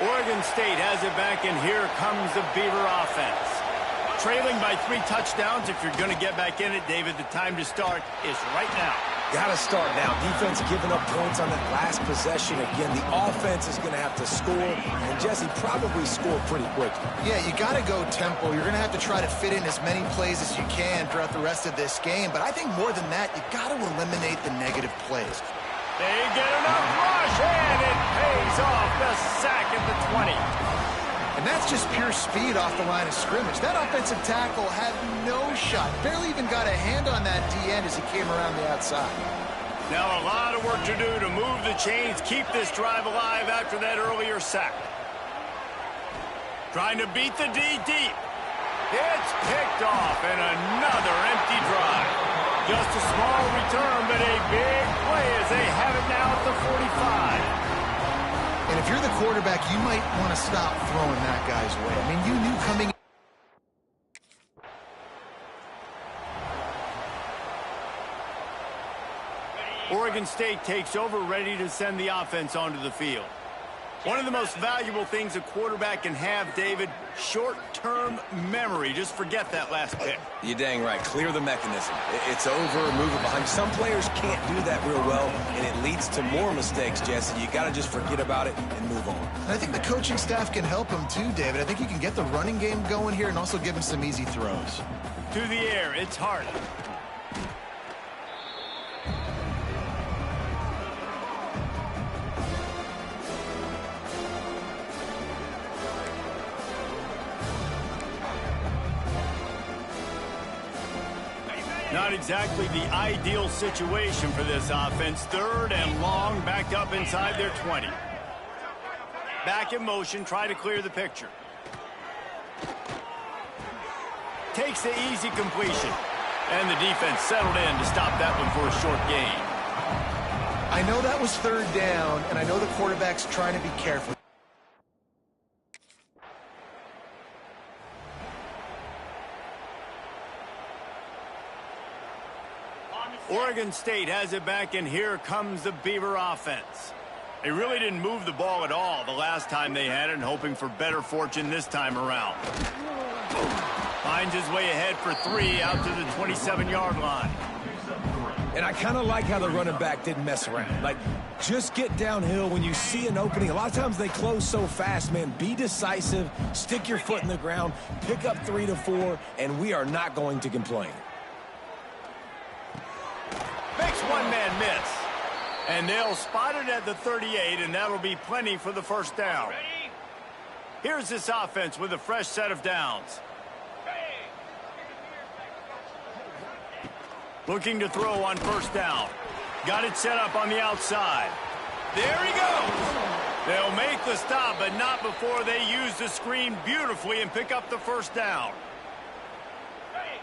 Oregon State has it back, and here comes the Beaver offense. Trailing by 3 touchdowns. If you're going to get back in it, David, the time to start is right now. Got to start now. Defense giving up points on that last possession. Again, the offense is going to have to score, and Jesse probably scored pretty quick. Yeah, you got to go tempo. You're going to have to try to fit in as many plays as you can throughout the rest of this game. But I think more than that, you got to eliminate the negative plays. They get enough rush, and it pays off. The sack at the 20. And that's just pure speed off the line of scrimmage. That offensive tackle had no shot. Barely even got a hand on that D-end as he came around the outside. Now a lot of work to do to move the chains, keep this drive alive after that earlier sack. Trying to beat the D deep. It's picked off, and another empty drive. Just a small return, but a big play as they have it now at the 45. And if you're the quarterback, you might want to stop throwing that guy's way. I mean, you knew coming. Oregon State takes over, ready to send the offense onto the field. One of the most valuable things a quarterback can have, David, short-term memory. Just forget that last pick. You're dang right. Clear the mechanism. It's over, move it behind. Some players can't do that real well, and it leads to more mistakes, Jesse. You got to just forget about it and move on. And I think the coaching staff can help him too, David. I think you can get the running game going here and also give him some easy throws. To the air, it's Hart. Not exactly the ideal situation for this offense. Third and long, backed up inside their 20. Back in motion, try to clear the picture. Takes the easy completion. And the defense settled in to stop that one for a short gain. I know that was third down, and I know the quarterback's trying to be careful. Oregon State has it back, and here comes the Beaver offense. They really didn't move the ball at all the last time they had it, and hoping for better fortune this time around. Finds his way ahead for 3 out to the 27-yard line. And I kind of like how the running back didn't mess around. Like, just get downhill when you see an opening. A lot of times they close so fast, man. Be decisive, stick your foot in the ground, pick up 3 to 4, and we are not going to complain. Makes one man miss. And they'll spot it at the 38, and that'll be plenty for the first down. Here's this offense with a fresh set of downs. Looking to throw on first down. Got it set up on the outside. There he goes. They'll make the stop, but not before they use the screen beautifully and pick up the first down.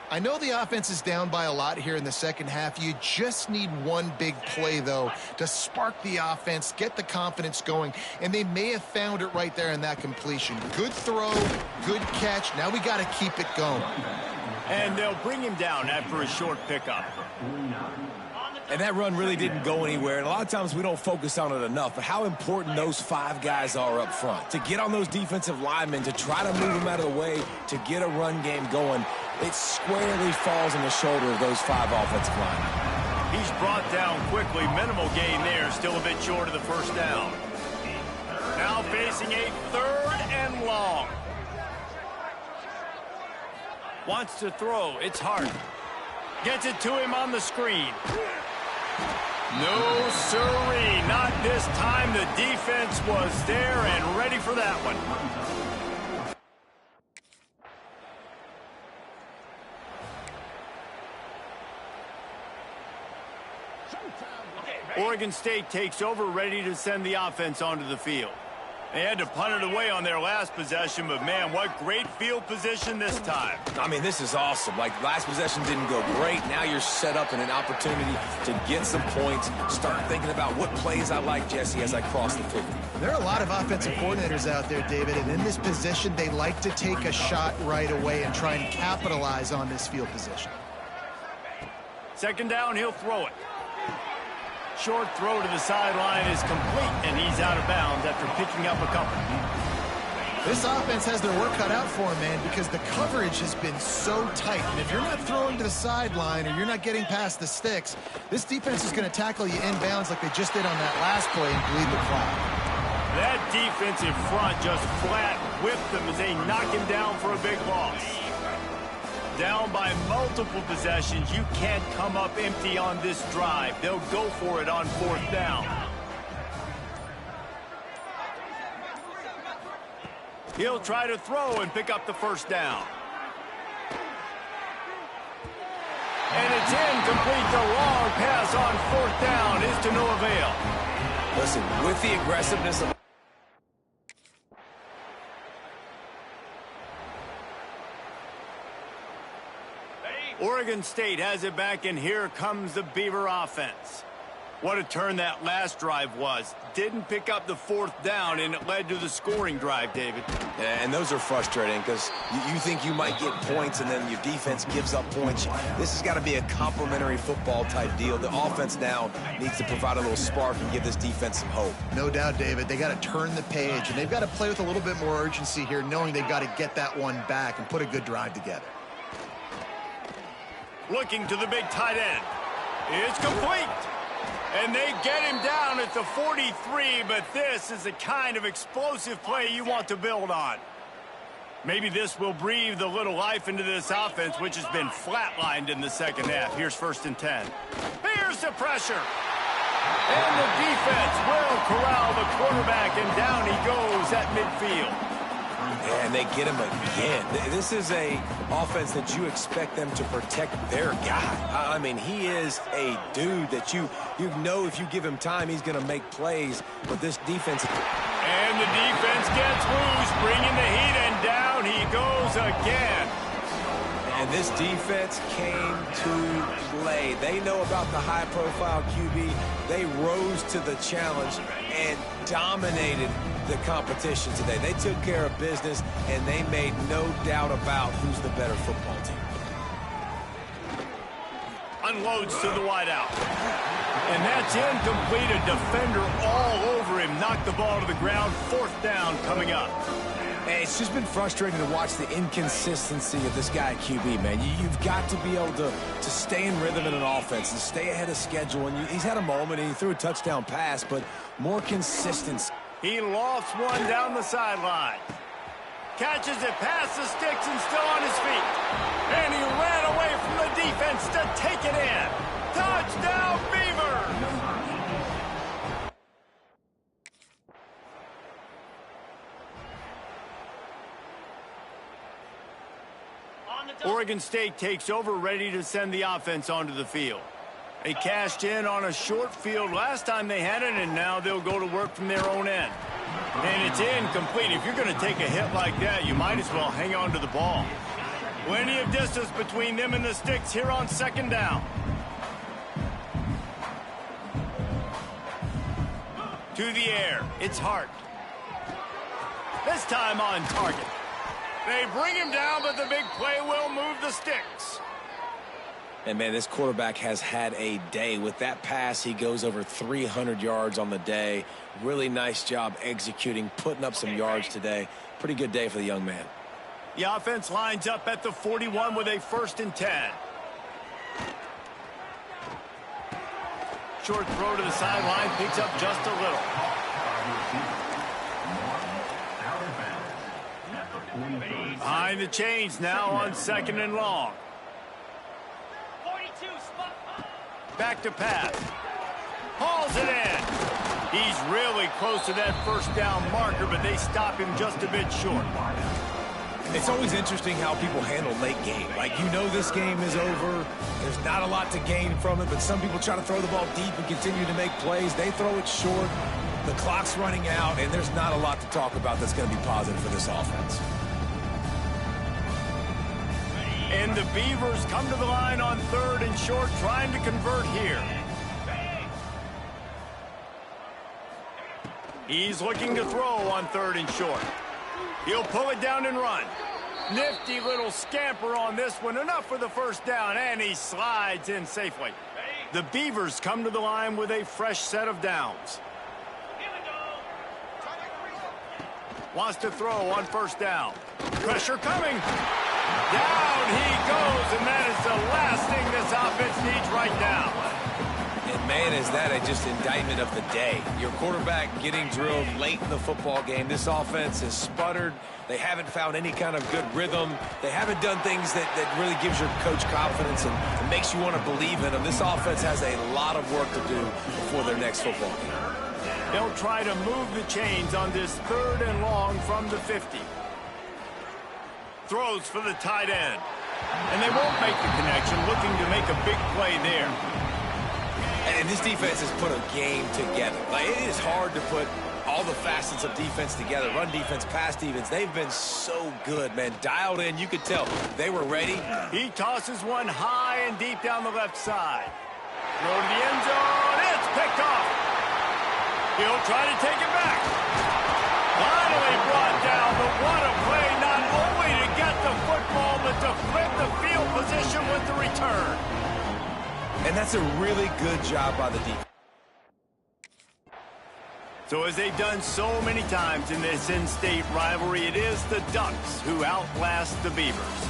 I know the offense is down by a lot here in the second half. You just need one big play, though, to spark the offense, get the confidence going, and they may have found it right there in that completion. Good throw, good catch. Now we got to keep it going. And they'll bring him down after a short pickup. And that run really didn't go anywhere, and a lot of times we don't focus on it enough, but how important those 5 guys are up front. To get on those defensive linemen, to try to move them out of the way, to get a run game going, it squarely falls on the shoulder of those 5 offensive linemen. He's brought down quickly. Minimal gain there, still a bit short of the first down. Now facing a 3rd and long. Wants to throw. It's hard. Gets it to him on the screen. No, sirree, not this time. The defense was there and ready for that one. Oregon State takes over, ready to send the offense onto the field. They had to punt it away on their last possession, but man, what great field position this time. I mean, this is awesome. Like, last possession didn't go great. Now you're set up in an opportunity to get some points. Start thinking about what plays I like, Jesse, as I cross the 50. There are a lot of offensive coordinators out there, David, and in this position, they like to take a shot right away and try and capitalize on this field position. Second down, he'll throw it. Short throw to the sideline is complete, and he's out of bounds after picking up a couple. This offense has their work cut out for them, man, because the coverage has been so tight. And if you're not throwing to the sideline or you're not getting past the sticks, this defense is going to tackle you inbounds like they just did on that last play and bleed the clock. That defensive front just flat whipped them as they knock him down for a big loss. Down by multiple possessions, you can't come up empty on this drive. They'll go for it on 4th down. He'll try to throw and pick up the first down. And it's incomplete. The long pass on 4th down is to no avail. Listen, with the aggressiveness of Oregon State has it back, and here comes the Beaver offense. What a turn that last drive was. Didn't pick up the 4th down, and it led to the scoring drive, David. Yeah, and those are frustrating because you think you might get points, and then your defense gives up points. This has got to be a complementary football-type deal. The offense now needs to provide a little spark and give this defense some hope. No doubt, David. They got to turn the page, and they've got to play with a little bit more urgency here, knowing they've got to get that one back and put a good drive together. Looking to the big tight end. It's complete. And they get him down at the 43, but this is the kind of explosive play you want to build on. Maybe this will breathe a little life into this offense, which has been flatlined in the second half. Here's 1st and 10. Here's the pressure. And the defense will corral the quarterback, and down he goes at midfield. And they get him again. This is a offense that you expect them to protect their guy. I mean, he is a dude that you know if you give him time, he's going to make plays. But this defense... And the defense gets loose, bringing the heat, and down he goes again. And this defense came to play. They know about the high-profile QB. They rose to the challenge and dominated the competition today. They took care of business, and they made no doubt about who's the better football team. Unloads to the wideout. And that's incomplete. A defender all over him. Knocked the ball to the ground. 4th down coming up. Hey, it's just been frustrating to watch the inconsistency of this guy at QB, man. You've got to be able to stay in rhythm in an offense and stay ahead of schedule. And he's had a moment, and he threw a touchdown pass, but more consistency. He lofts one down the sideline. Catches it past the sticks and still on his feet. And he ran away from the defense to take it in. Touchdown, Beavers! Oregon State takes over, ready to send the offense onto the field. They cashed in on a short field last time they had it, and now they'll go to work from their own end. And it's incomplete. If you're going to take a hit like that, you might as well hang on to the ball. Plenty of distance between them and the sticks here on second down. To the air, it's Hart. This time on target. They bring him down, but the big play will move the sticks. And, man, this quarterback has had a day. With that pass, he goes over 300 yards on the day. Really nice job executing, putting up some yards today. Pretty good day for the young man. The offense lines up at the 41 with a 1st and 10. Short throw to the sideline, picks up just a little. Behind the chains now on 2nd and long. Back to pass. Hauls it in. He's really close to that 1st down marker, but they stop him just a bit short. It's always interesting how people handle late game. Like, you know this game is over. There's not a lot to gain from it, but some people try to throw the ball deep and continue to make plays. They throw it short. The clock's running out, and there's not a lot to talk about that's going to be positive for this offense. And the Beavers come to the line on 3rd and short, trying to convert here. He's looking to throw on 3rd and short. He'll pull it down and run. Nifty little scamper on this one. Enough for the 1st down, and he slides in safely. The Beavers come to the line with a fresh set of downs. Wants to throw on 1st down. Pressure coming. Down he goes, and that is the last thing this offense needs right now. And, man, is that just indictment of the day. Your quarterback getting drilled late in the football game. This offense has sputtered. They haven't found any kind of good rhythm. They haven't done things that really gives your coach confidence and makes you want to believe in them. This offense has a lot of work to do before their next football game. They'll try to move the chains on this 3rd and long from the 50. Throws for the tight end. And they won't make the connection, looking to make a big play there. And this defense has put a game together. Like, it is hard to put all the facets of defense together. Run defense, pass defense. They've been so good, man. Dialed in. You could tell they were ready. He tosses one high and deep down the left side. Throw to the end zone. It's picked off. He'll try to take it back. Finally brought down, but what a play, not only to get the football, but to flip the field position with the return. And that's a really good job by the defense. So as they've done so many times in this in-state rivalry, it is the Ducks who outlast the Beavers.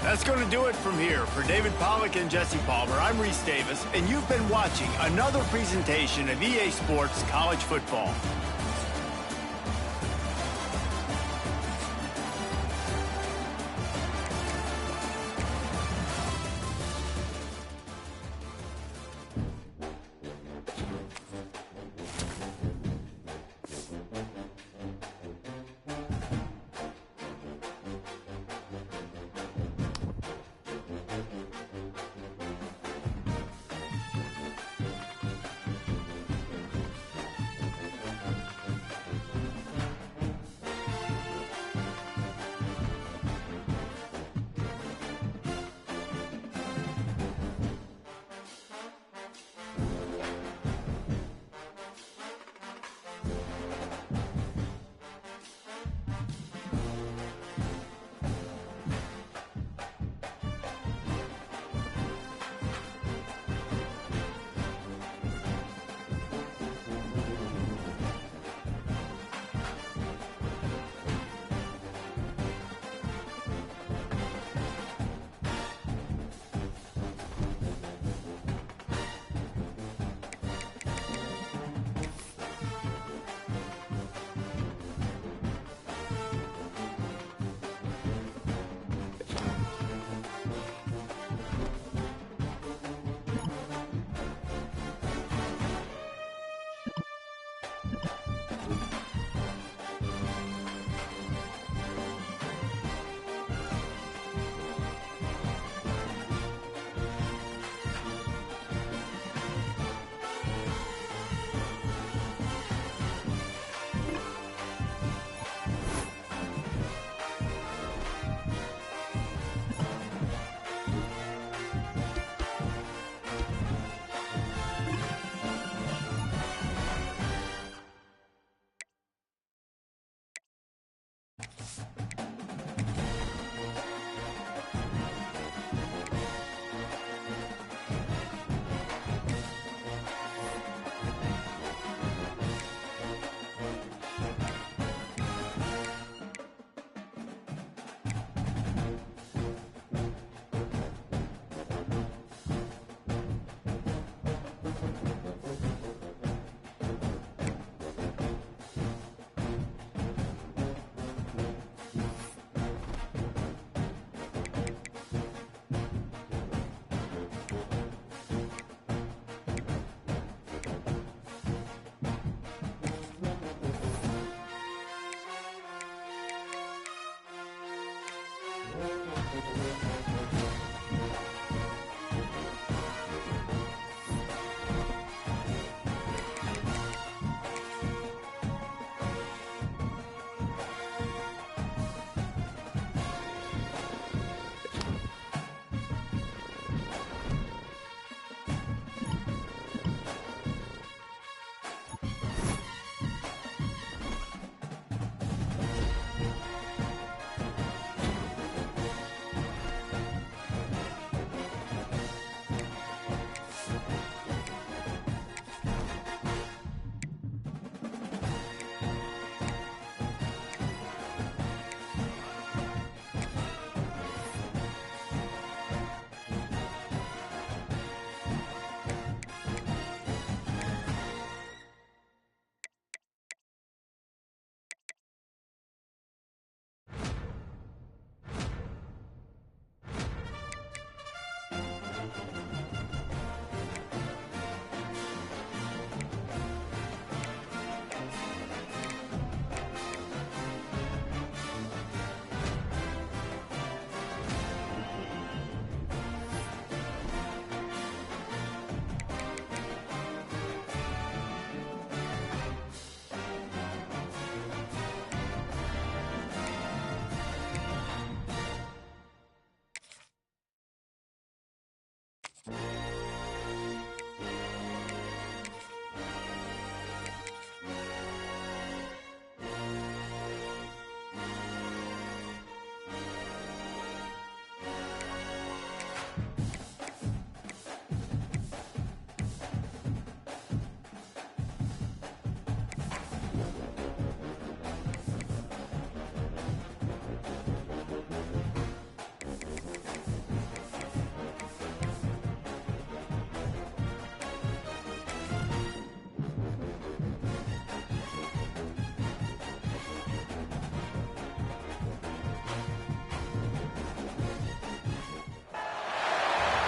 That's going to do it from here. For David Pollack and Jesse Palmer, I'm Reese Davis, and you've been watching another presentation of EA Sports College Football.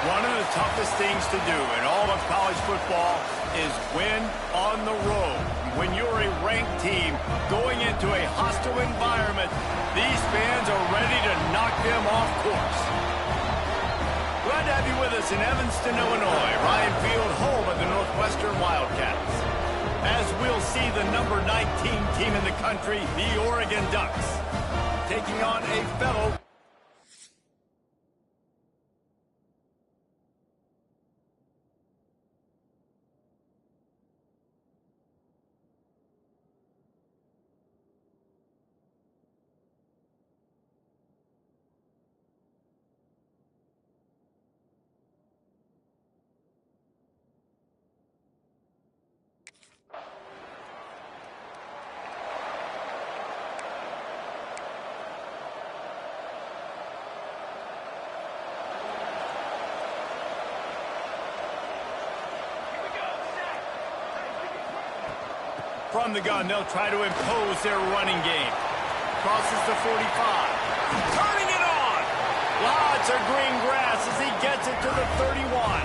One of the toughest things to do in all of college football is win on the road. When you're a ranked team going into a hostile environment, these fans are ready to knock them off course. Glad to have you with us in Evanston, Illinois. Ryan Field, home of the Northwestern Wildcats. As we'll see the number 19 team in the country, the Oregon Ducks, taking on a fellow from the gun. They'll try to impose their running game. Crosses the 45. Turning it on. Lots of green grass as he gets it to the 31.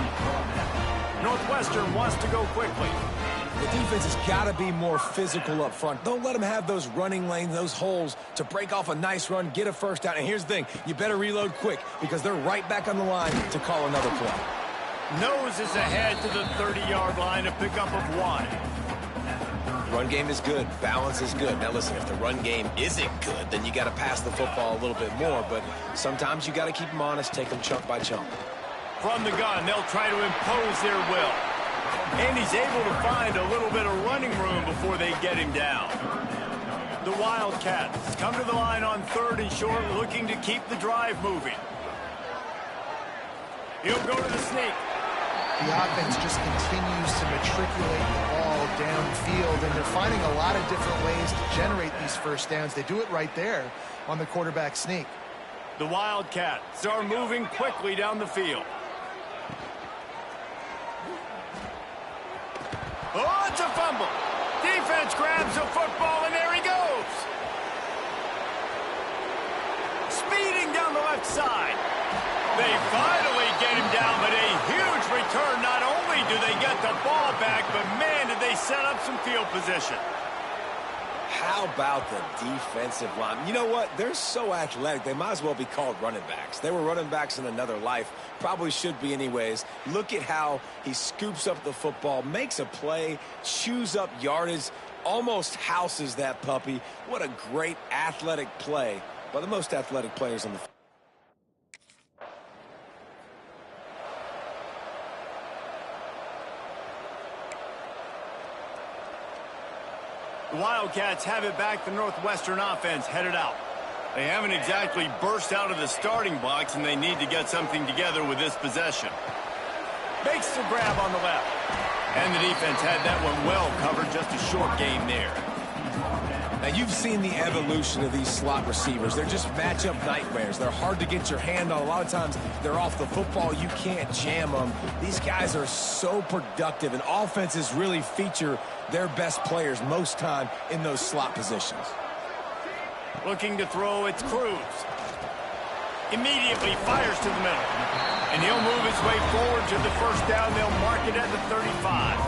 Northwestern wants to go quickly. The defense has got to be more physical up front. Don't let them have those running lanes, those holes to break off a nice run, get a first down. And here's the thing, you better reload quick because they're right back on the line to call another play. Nose is ahead to the 30-yard line, a pickup of 1. Run game is good. Balance is good. Now, listen, if the run game isn't good, then you got to pass the football a little bit more. But sometimes you got to keep them honest, take them chunk by chunk. From the gun, they'll try to impose their will. And he's able to find a little bit of running room before they get him down. The Wildcats come to the line on 3rd and short, looking to keep the drive moving. He'll go to the sneak. The offense just continues to matriculate the ball downfield, and they're finding a lot of different ways to generate these first downs. They do it right there on the quarterback sneak. The Wildcats are moving quickly down the field. Oh, it's a fumble. Defense grabs the football, and there he goes. Speeding down the left side. They finally get him down, but a huge return. Not only do they get the ball back, but man, did they set up some field position. how about the defensive line? You know what? They're so athletic, they might as well be called running backs. They were running backs in another life. Probably should be anyways. Look at how he scoops up the football, makes a play, chews up yardage, almost houses that puppy. What a great athletic play by the most athletic players on the field. The Wildcats have it back. The Northwestern offense headed out. They haven't exactly burst out of the starting blocks, and they need to get something together with this possession. Makes the grab on the left. And the defense had that one well covered. Just a short game there. Now, you've seen the evolution of these slot receivers. They're just matchup nightmares. They're hard to get your hand on. A lot of times, they're off the football. You can't jam them. These guys are so productive, and offenses really feature their best players most time in those slot positions. Looking to throw, it's Cruz. Immediately fires to the middle. And he'll move his way forward to the first down. They'll mark it at the 35.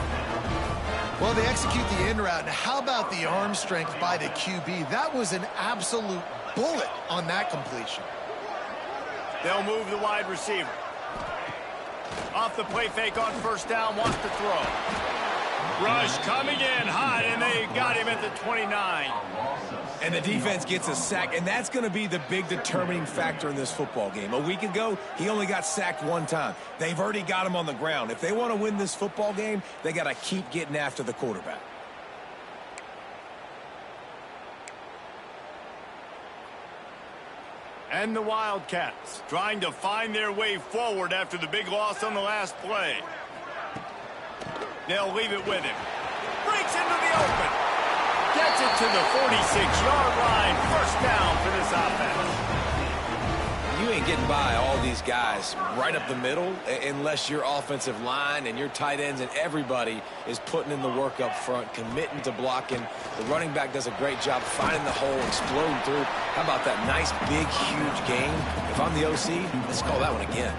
Well, they execute the in route. Now, how about the arm strength by the QB? That was an absolute bullet on that completion. They'll move the wide receiver. Off the play fake on first down, wants to throw. Rush coming in hot, and they got him at the 29. And the defense gets a sack, and that's going to be the big determining factor in this football game. A week ago, he only got sacked one time. They've already got him on the ground. If they want to win this football game, they got to keep getting after the quarterback. And the Wildcats trying to find their way forward after the big loss on the last play. They'll leave it with him. Breaks into the open. Gets it to the 46-yard line. First down for this offense. You ain't getting by all these guys right up the middle unless your offensive line and your tight ends and everybody is putting in the work up front, committing to blocking. The running back does a great job finding the hole, exploding through. How about that nice, big, huge gain? If I'm the OC, let's call that one again.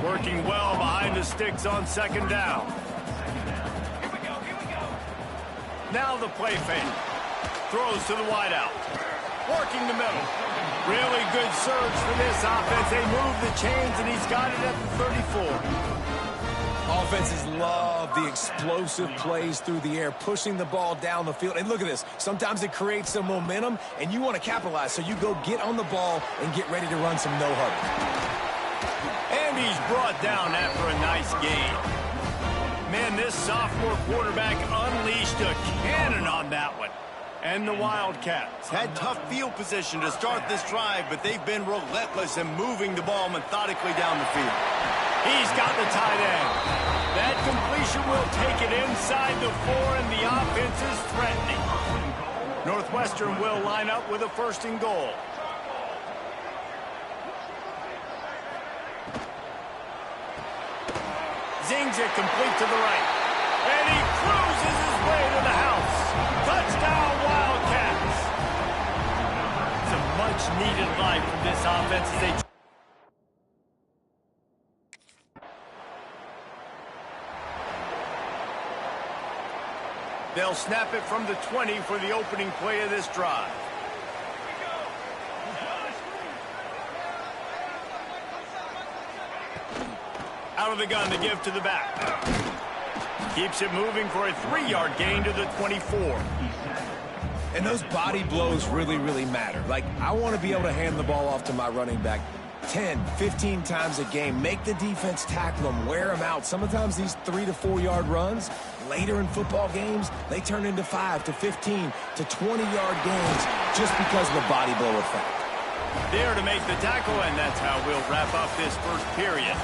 Working well behind the sticks on second down. Now the play fake. Throws to the wideout. Working the middle. Really good surge for this offense. They move the chains, and he's got it at the 34. Offenses love the explosive plays through the air, pushing the ball down the field. And look at this. Sometimes it creates some momentum, and you want to capitalize. So you go get on the ball and get ready to run some no-huddle. And he's brought down after a nice gain. Man, this sophomore quarterback unleashed a cannon on that one. And the Wildcats had tough field position to start this drive, but they've been relentless in moving the ball methodically down the field. He's got the tight end. That completion will take it inside the 4, and the offense is threatening. Northwestern will line up with a 1st and goal. Zings it complete to the right. And he cruises his way to the house. Touchdown, Wildcats. It's a much-needed life from this offense as they... They'll snap it from the 20 for the opening play of this drive. Out of the gun to give to the back. Keeps it moving for a 3-yard gain to the 24. And those body blows really, really matter. Like, I want to be able to hand the ball off to my running back 10, 15 times a game. Make the defense tackle them, wear them out. Sometimes these 3 to 4 yard runs, later in football games, they turn into 5 to 15 to 20-yard gains just because of the body blow effect. There to make the tackle, and that's how we'll wrap up this first period.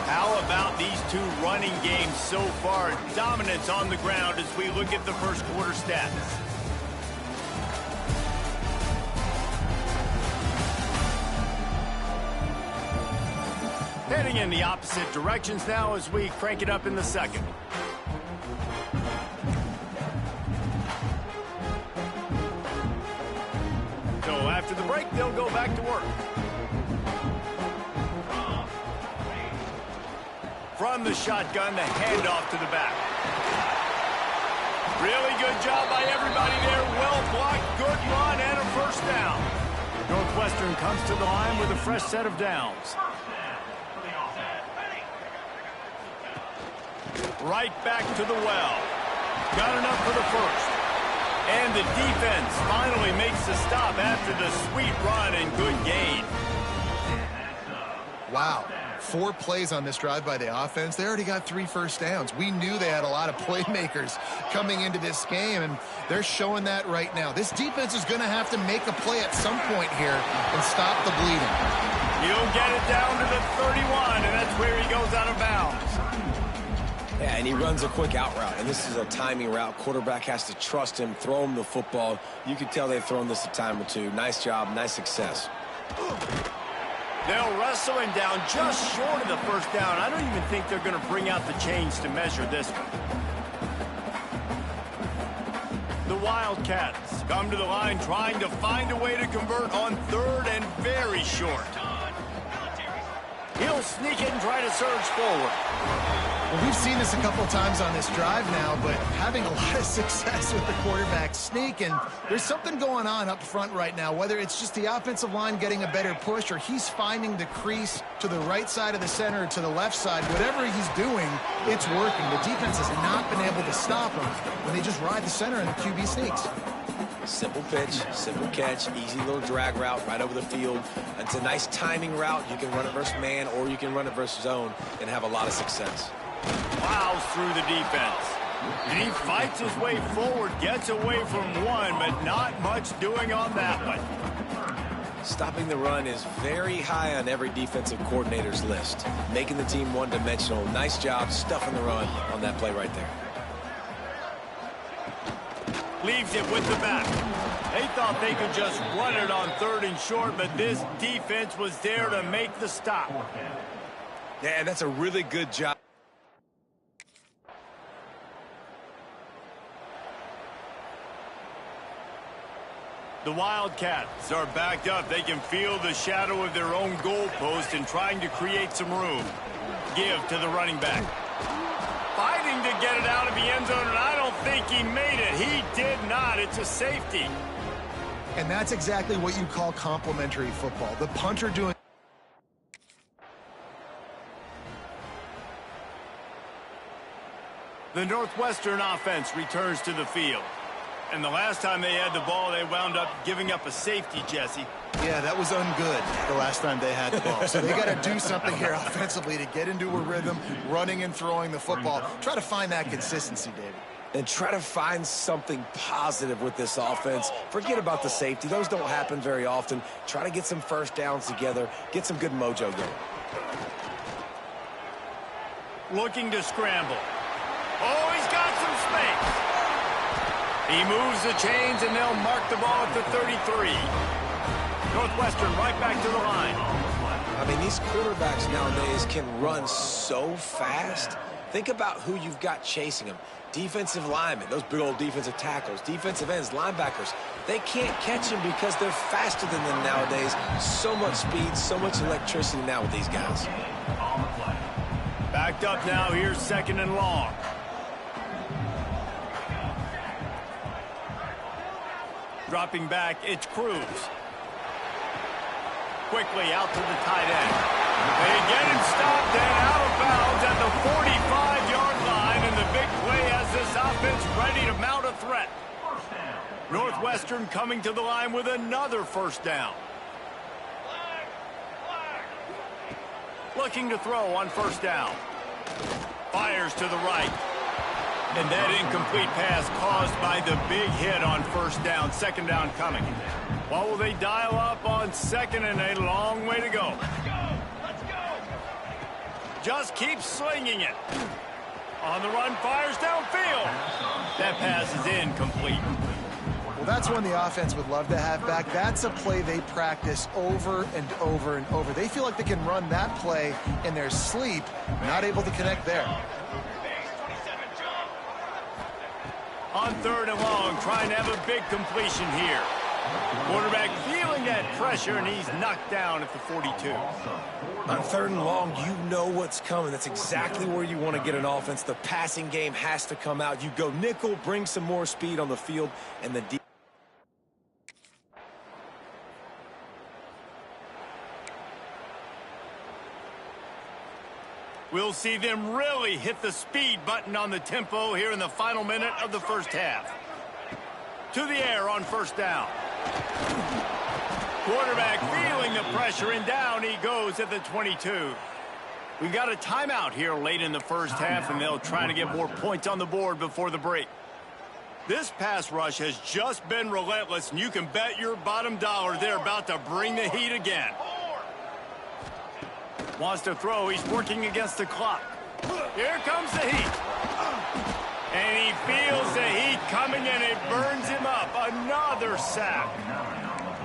How about these two running games so far? Dominance on the ground as we look at the first quarter stats. Heading in the opposite directions now as we crank it up in the second. So after the break, they'll go back to work. From the shotgun, the handoff to the back. Really good job by everybody there. Well blocked, good run, and a first down. Northwestern comes to the line with a fresh set of downs. Right back to the well. Got enough for the first. And the defense finally makes the stop after the sweet run and good gain. Wow. 4 plays on this drive by the offense. They already got 3 first downs. We knew they had a lot of playmakers coming into this game, and they're showing that right now. This defense is going to have to make a play at some point here and stop the bleeding. He'll get it down to the 31, and that's where he goes out of bounds. Yeah, and he runs a quick out route, and this is a timing route. Quarterback has to trust him, throw him the football. You can tell they've thrown this a time or two. Nice job, nice success. They'll wrestle him down just short of the first down. I don't even think they're going to bring out the chains to measure this one. The Wildcats come to the line trying to find a way to convert on 3rd and very short. He'll sneak it and try to surge forward. Well, we've seen this a couple times on this drive now, but having a lot of success with the quarterback sneak, and there's something going on up front right now, whether it's just the offensive line getting a better push or he's finding the crease to the right side of the center or to the left side. Whatever he's doing, it's working. The defense has not been able to stop him when they just ride the center and the QB sneaks. Simple pitch, simple catch, easy little drag route right over the field. It's a nice timing route. You can run it versus man or you can run it versus zone and have a lot of success. Plows through the defense. And he fights his way forward, gets away from one, but not much doing on that one. Stopping the run is very high on every defensive coordinator's list. Making the team one-dimensional. Nice job stuffing the run on that play right there. Leaves it with the back. They thought they could just run it on 3rd and short, but this defense was there to make the stop. Yeah, that's a really good job. The Wildcats are backed up. They can feel the shadow of their own goalpost and trying to create some room. Give to the running back. Fighting to get it out of the end zone, and I don't think he made it. He did not. It's a safety. And that's exactly what you call complementary football. The punter doing... The Northwestern offense returns to the field. And the last time they had the ball, they wound up giving up a safety, Jesse. Yeah, that was ungood the last time they had the ball. So they got to do something here offensively to get into a rhythm, running and throwing the football. Try to find that consistency, David. And try to find something positive with this offense. Forget about the safety. Those don't happen very often. Try to get some first downs together. Get some good mojo going. Looking to scramble. Oh, he's got some space. He moves the chains, and they'll mark the ball at the 33. Northwestern right back to the line. I mean, these quarterbacks nowadays can run so fast. Think about who you've got chasing them. Defensive linemen, those big old defensive tackles, defensive ends, linebackers. They can't catch them because they're faster than them nowadays. So much speed, so much electricity now with these guys. Backed up now. Here's 2nd and long. Dropping back, it's Cruz. Quickly out to the tight end. They get him stopped and out of bounds at the 45-yard line, and the big play has this offense ready to mount a threat. Northwestern coming to the line with another first down. Looking to throw on first down. Fires to the right. And that incomplete pass caused by the big hit on first down. 2nd down coming. What will they dial up on 2nd and a long way to go? Let's go! Just keep slinging it. On the run, fires downfield. That pass is incomplete. Well, that's one the offense would love to have back. That's a play they practice over and over and over. They feel like they can run that play in their sleep, not able to connect there. On 3rd and long, trying to have a big completion here. Quarterback feeling that pressure, and he's knocked down at the 42. On 3rd and long, you know what's coming. That's exactly where you want to get an offense. The passing game has to come out. You go nickel, bring some more speed on the field, and the defense. We'll see them really hit the speed button on the tempo here in the final minute of the first half. To the air on 1st down. Quarterback feeling the pressure, and down he goes at the 22. We've got a timeout here late in the first half, and they'll try to get more points on the board before the break. This pass rush has just been relentless, and you can bet your bottom dollar they're about to bring the heat again. Wants to throw. He's working against the clock. Here comes the heat. And he feels the heat coming, and it burns him up. Another sack.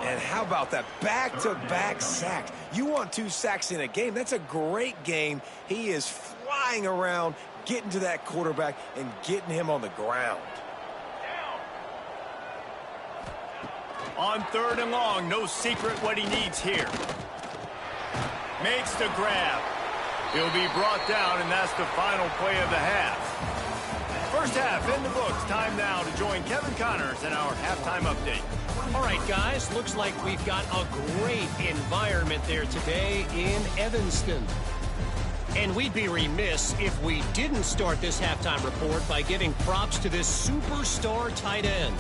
And how about that back-to-back sacks? You want 2 sacks in a game. That's a great game. He is flying around, getting to that quarterback and getting him on the ground. On 3rd and long, no secret what he needs here. Makes the grab. He'll be brought down, and that's the final play of the half. First half in the books. Time now to join Kevin Connors in our halftime update. All right, guys, looks like we've got a great environment there today in Evanston. And we'd be remiss if we didn't start this halftime report by giving props to this superstar tight end.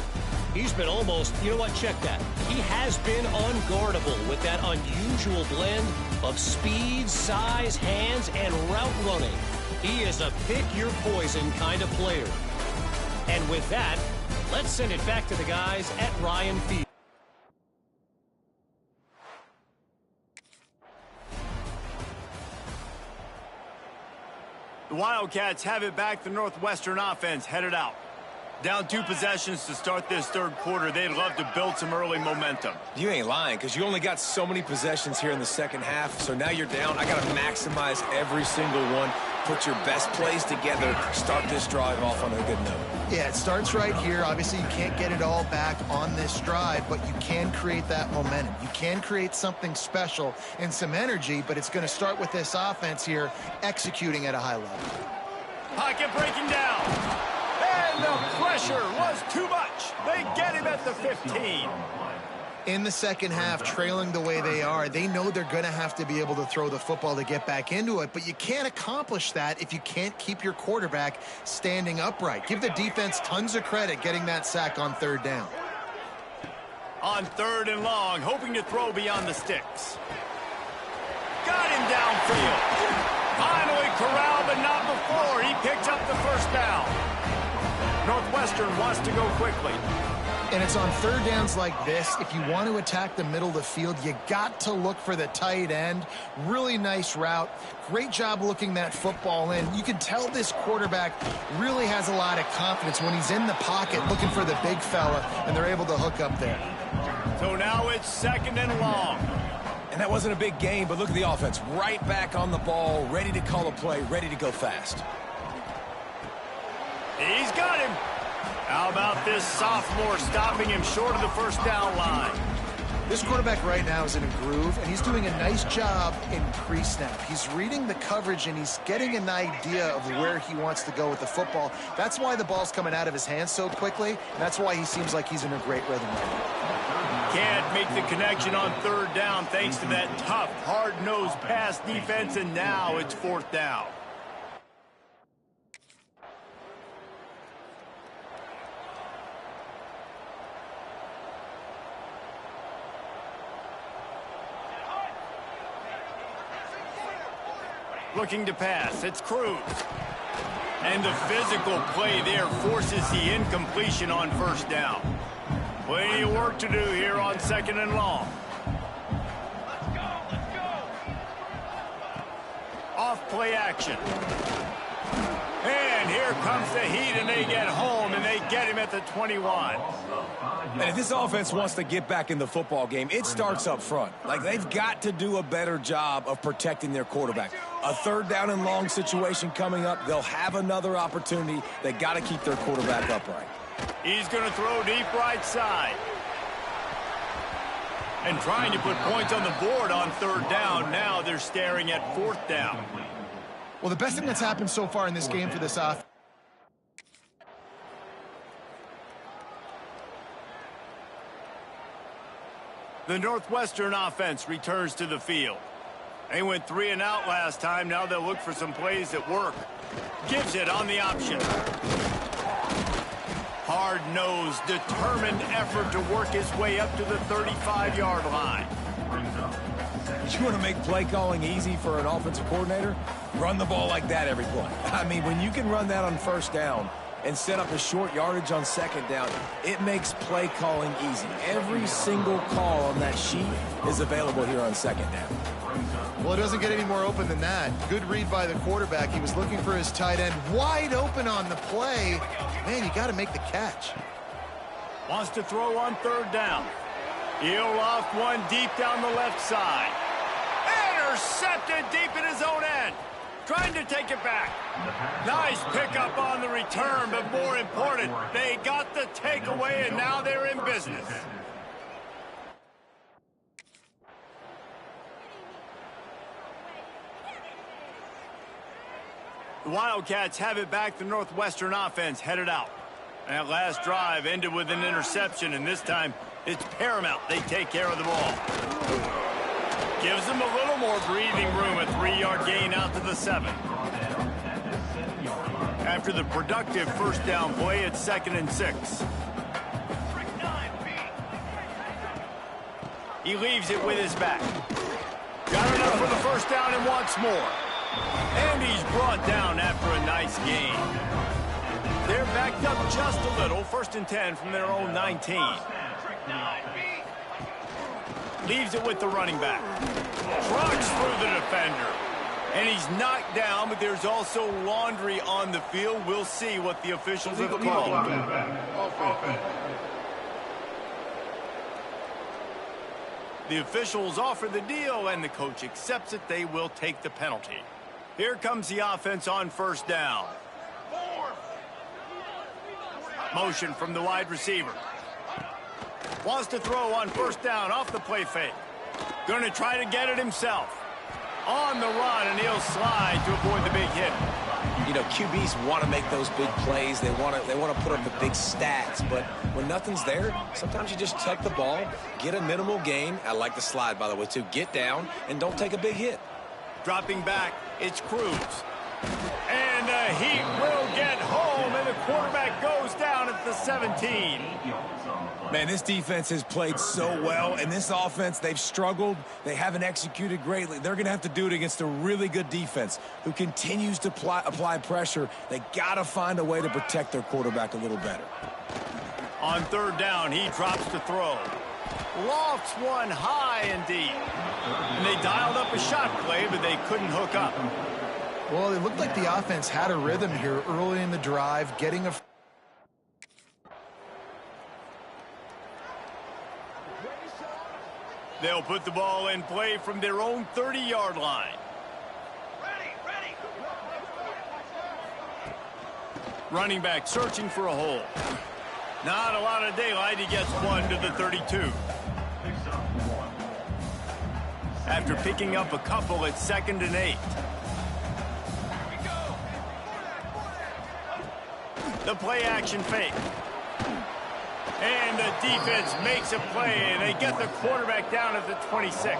He's been almost, you know what, check that. He has been unguardable with that unusual blend of speed, size, hands, and route running. He is a pick-your-poison kind of player. And with that, let's send it back to the guys at Ryan Field. The Wildcats have it back. The Northwestern offense headed out. Down 2 possessions to start this 3rd quarter. They'd love to build some early momentum. You ain't lying, because you only got so many possessions here in the 2nd half, so now you're down. I got to maximize every single one. Put your best plays together. Start this drive off on a good note. Yeah, it starts right here. Obviously, you can't get it all back on this drive, but you can create that momentum. You can create something special and some energy, but it's going to start with this offense here executing at a high level. Pocket breaking down. And the pressure was too much. They get him at the 15. In the 2nd half, trailing the way they are, they know they're going to have to be able to throw the football to get back into it, but you can't accomplish that if you can't keep your quarterback standing upright. Give the defense tons of credit getting that sack on 3rd down. On 3rd and long, hoping to throw beyond the sticks. Got him downfield. Finally corralled, but not before. He picked up the 1st down. Northwestern wants to go quickly. And it's on 3rd downs like this. If you want to attack the middle of the field, you got to look for the tight end. Really nice route. Great job looking that football in. You can tell this quarterback really has a lot of confidence when he's in the pocket looking for the big fella, and they're able to hook up there. So now it's 2nd and long. And that wasn't a big game, but look at the offense. Right back on the ball, ready to call a play, ready to go fast. He's got him. How about this sophomore stopping him short of the 1st down line? This quarterback right now is in a groove, and he's doing a nice job in pre-snap. He's reading the coverage, and he's getting an idea of where he wants to go with the football. That's why the ball's coming out of his hands so quickly, and that's why he seems like he's in a great rhythm right now. Can't make the connection on 3rd down thanks to that tough, hard-nosed pass defense, and now it's 4th down. Looking to pass. It's Cruz. And the physical play there forces the incompletion on 1st down. Plenty of work to do here on 2nd and long. Let's go. Off play action. And here comes the heat, and they get home, and they get him at the 21. And if this offense wants to get back in the football game, it starts up front. Like, they've got to do a better job of protecting their quarterback. A 3rd down and long situation coming up. They'll have another opportunity. They got to keep their quarterback upright. He's going to throw deep right side. And trying to put points on the board on third down. Now they're staring at fourth down. Well, the best thing that's happened so far in this game for this offense. The Northwestern offense returns to the field. They went 3 and out last time. Now they'll look for some plays that work. Gives it on the option. Hard-nosed, determined effort to work his way up to the 35-yard line. You want to make play calling easy for an offensive coordinator? Run the ball like that every play. I mean, when you can run that on first down and set up a short yardage on second down, it makes play calling easy. Every single call on that sheet is available here on second down. Well, it doesn't get any more open than that. Good read by the quarterback. He was looking for his tight end wide open on the play. Man, you got to make the catch. Wants to throw on third down. He'll loft one deep down the left side. Intercepted deep in his own end. Trying to take it back. Nice pickup on the return, but more important, they got the takeaway, and now they're in business. The Wildcats have it back. The Northwestern offense headed out. That last drive ended with an interception, and this time it's paramount they take care of the ball. Gives them a little more breathing room, a 3-yard gain out to the 7. After the productive first down play, it's 2nd and 6. He leaves it with his back. Got enough for the first down and wants more. And he's brought down after a nice gain. They're backed up just a little. 1st and 10 from their own 19. Leaves it with the running back. Trucks through the defender. And he's knocked down, but there's also laundry on the field. We'll see what the officials have called. The officials offer the deal, and the coach accepts it. They will take the penalty. Here comes the offense on first down. Motion from the wide receiver. Wants to throw on first down off the play fake. Going to try to get it himself. On the run, and he'll slide to avoid the big hit. You know, QBs want to make those big plays. They want to put up the big stats. But when nothing's there, sometimes you just tuck the ball, get a minimal gain. I like the slide, by the way, too. Get down and don't take a big hit. Dropping back, it's Cruz. And he will get home, and the quarterback goes down at the 17. Man, this defense has played so well, and this offense, they've struggled. They haven't executed greatly. They're going to have to do it against a really good defense who continues to apply pressure. They got to find a way to protect their quarterback a little better. On third down, he drops to throw. Lofts one high and deep. And they dialed up a shot play, but they couldn't hook up. Well, it looked like the offense had a rhythm here early in the drive, getting a... They'll put the ball in play from their own 30-yard line. Ready. Running back searching for a hole. Not a lot of daylight. He gets one to the 32. After picking up a couple, it's 2nd and 8. The play action fake. And the defense makes a play, and they get the quarterback down at the 26.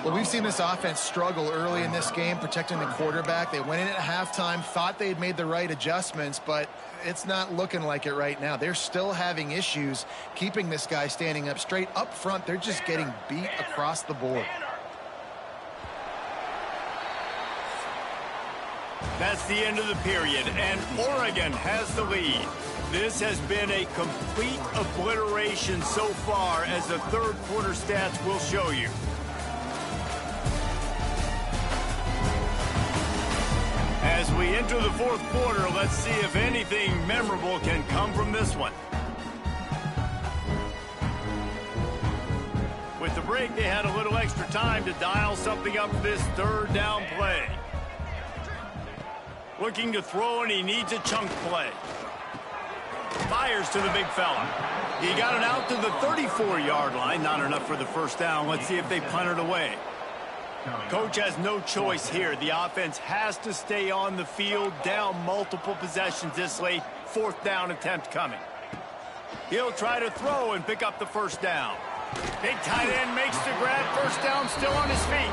Well, we've seen this offense struggle early in this game, protecting the quarterback. They went in at halftime, thought they had made the right adjustments, but it's not looking like it right now. They're still having issues keeping this guy standing up straight. Up front, they're just getting beat across the board. That's the end of the period, and Oregon has the lead. This has been a complete obliteration so far, as the third quarter stats will show you. As we enter the fourth quarter, let's see if anything memorable can come from this one. With the break, they had a little extra time to dial something up for this third down play. Looking to throw, and he needs a chunk play. Fires to the big fella. He got it out to the 34-yard line. Not enough for the first down. Let's see if they punt it away. Coach has no choice here. The offense has to stay on the field, down multiple possessions this late. Fourth down attempt coming. He'll try to throw and pick up the first down. Big tight end makes the grab. First down, still on his feet.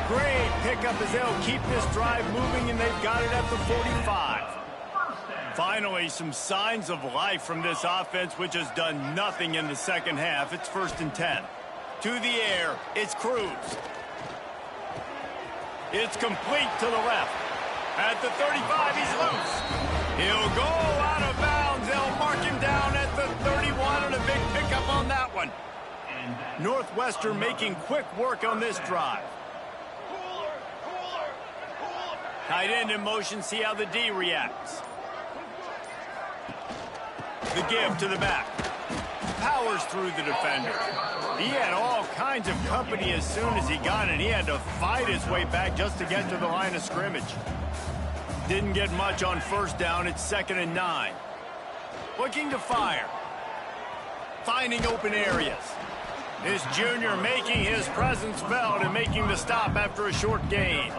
Great pickup as they'll keep this drive moving, and they've got it at the 45. Finally, some signs of life from this offense, which has done nothing in the second half. It's 1st and 10. To the air, it's Cruz. It's complete to the left. At the 35, he's loose. He'll go out of bounds. They'll mark him down at the 31, and a big pickup on that one. Northwestern making quick work on this drive. Tight end in motion, see how the D reacts. The give to the back. Powers through the defender. He had all kinds of company as soon as he got it. He had to fight his way back just to get to the line of scrimmage. Didn't get much on first down. It's 2nd and 9. Looking to fire. Finding open areas. This junior making his presence felt and making the stop after a short gain.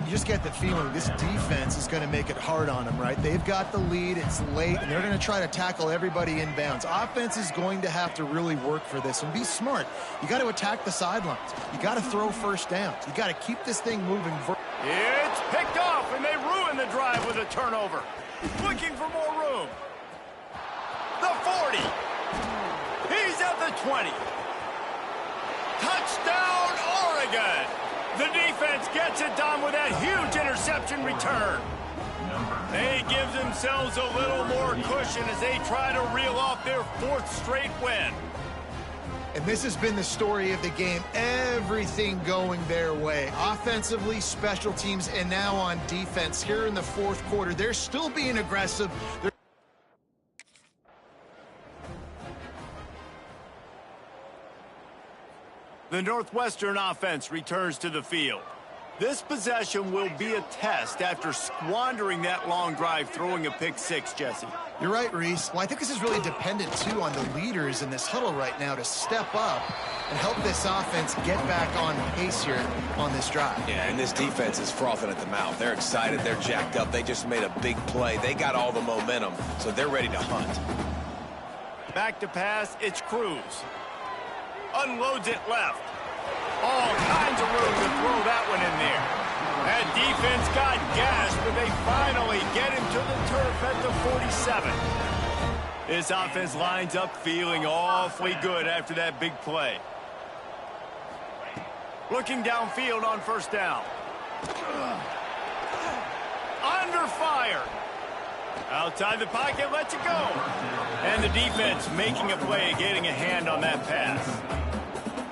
You just get the feeling this defense is going to make it hard on them, right? They've got the lead, it's late, and they're going to try to tackle everybody inbounds. Offense is going to have to really work for this and be smart. You got to attack the sidelines. You got to throw first downs. You got to keep this thing moving. It's picked off, and they ruin the drive with a turnover. Looking for more room. The 40. He's at the 20. Touchdown, Oregon. The defense gets it done with that huge interception return. They give themselves a little more cushion as they try to reel off their 4th straight win. And this has been the story of the game. Everything going their way. Offensively, special teams, and now on defense. Here in the 4th quarter, they're still being aggressive. The Northwestern offense returns to the field. This possession will be a test after squandering that long drive, throwing a pick 6, Jesse. You're right, Reese. Well, I think this is really dependent, too, on the leaders in this huddle right now to step up and help this offense get back on pace here on this drive. Yeah, and this defense is frothing at the mouth. They're excited. They're jacked up. They just made a big play. They got all the momentum, so they're ready to hunt. Back to pass, it's Cruz. Unloads it left. All kinds of room to throw that one in there. That defense got gashed, but they finally get him to the turf at the 47. This offense lines up feeling awfully good after that big play. Looking downfield on first down. Under fire. Outside the pocket, lets it go. And the defense making a play, getting a hand on that pass.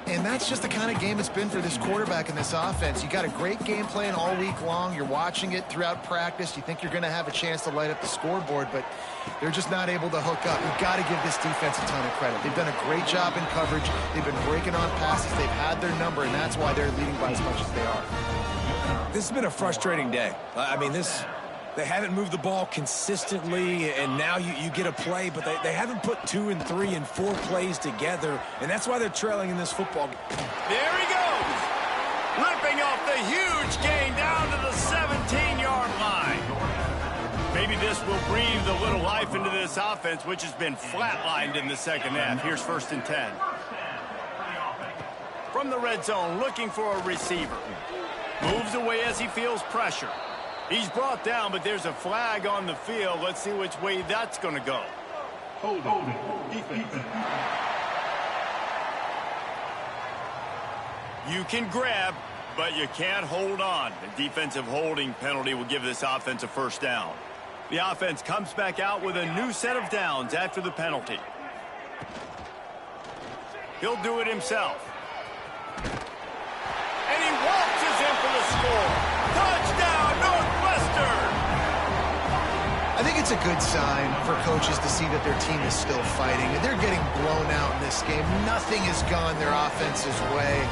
And that's just the kind of game it's been for this quarterback and this offense. You got a great game plan all week long. You're watching it throughout practice. You think you're going to have a chance to light up the scoreboard, but they're just not able to hook up. You've got to give this defense a ton of credit. They've done a great job in coverage. They've been breaking on passes. They've had their number, and that's why they're leading by as much as they are. This has been a frustrating day. I mean, they haven't moved the ball consistently, and now you get a play, but they haven't put 2 and 3 and 4 plays together, and that's why they're trailing in this football game. There he goes. Ripping off the huge gain down to the 17-yard line. Maybe this will breathe a little life into this offense, which has been flatlined in the second half. Here's 1st and 10. From the red zone, looking for a receiver. Moves away as he feels pressure. He's brought down, but there's a flag on the field. Let's see which way that's going to go. You can grab, but you can't hold on. The defensive holding penalty will give this offense a first down. The offense comes back out with a new set of downs after the penalty. He'll do it himself. And he waltzes in for the score. Touchdown, Northwestern! I think it's a good sign for coaches to see that their team is still fighting. And they're getting blown out in this game. Nothing has gone their offense's way.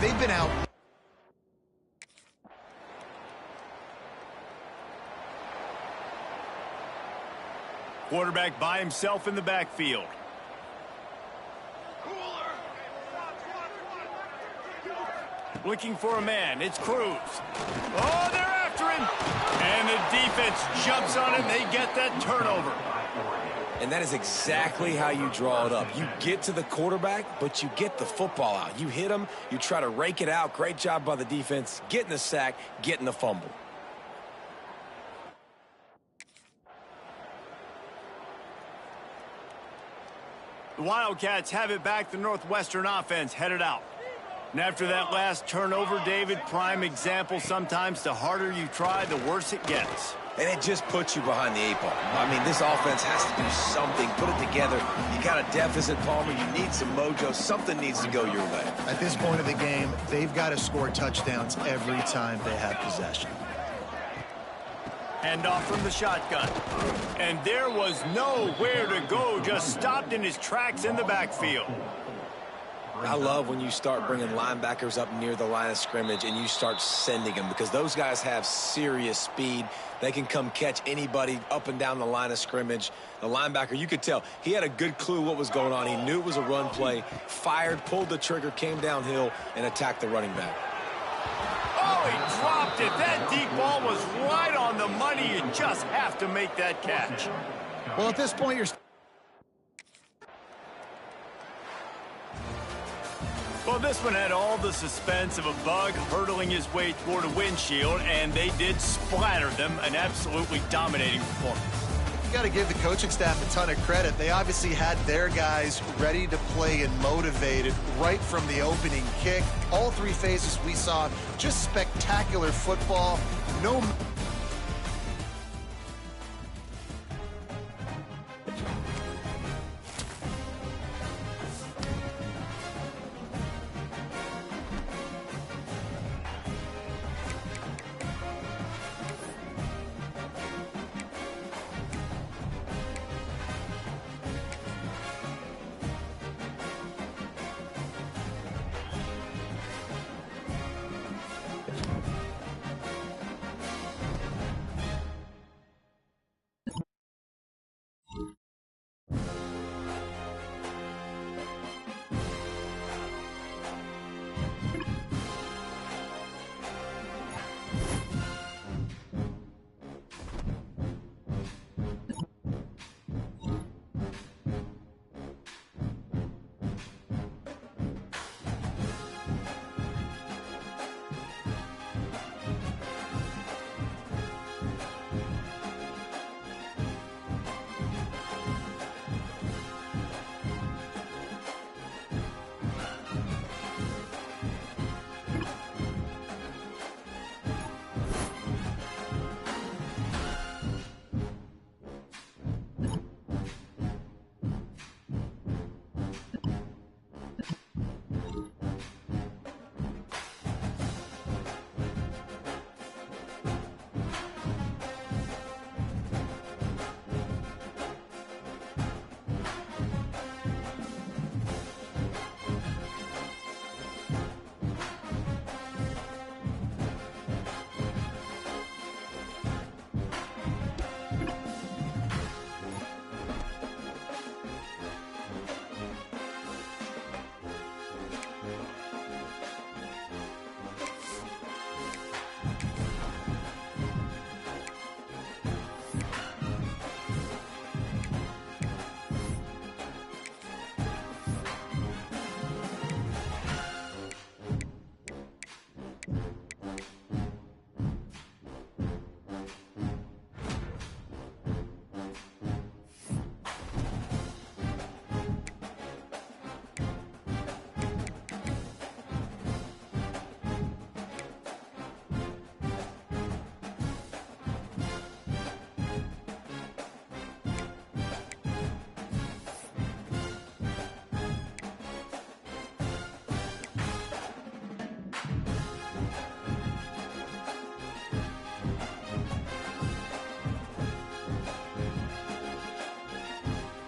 They've been out. Quarterback by himself in the backfield. Looking for a man. It's Cruz. Oh, they're after him. And the defense jumps on him. They get that turnover. And that is exactly how you draw it up. You get to the quarterback, but you get the football out. You hit him, you try to rake it out. Great job by the defense, getting the sack, getting the fumble. The Wildcats have it back. The Northwestern offense headed out. And after that last turnover, David, prime example, sometimes the harder you try, the worse it gets. And it just puts you behind the 8 ball. I mean, this offense has to do something. Put it together. You got a deficit, Palmer. You need some mojo. Something needs to go your way. At this point of the game, they've got to score touchdowns every time they have possession. Hand off from the shotgun. And there was nowhere to go. Just stopped in his tracks in the backfield. I love when you start bringing linebackers up near the line of scrimmage and you start sending them, because those guys have serious speed. They can come catch anybody up and down the line of scrimmage. The linebacker, you could tell, he had a good clue what was going on. He knew it was a run play, fired, pulled the trigger, came downhill, and attacked the running back. Oh, he dropped it. That deep ball was right on the money. You just have to make that catch. Well, at this point, you're... Well, this one had all the suspense of a bug hurtling his way toward a windshield, and they did splatter them. An absolutely dominating performance. You got to give the coaching staff a ton of credit. They obviously had their guys ready to play and motivated right from the opening kick. All three phases we saw just spectacular football. No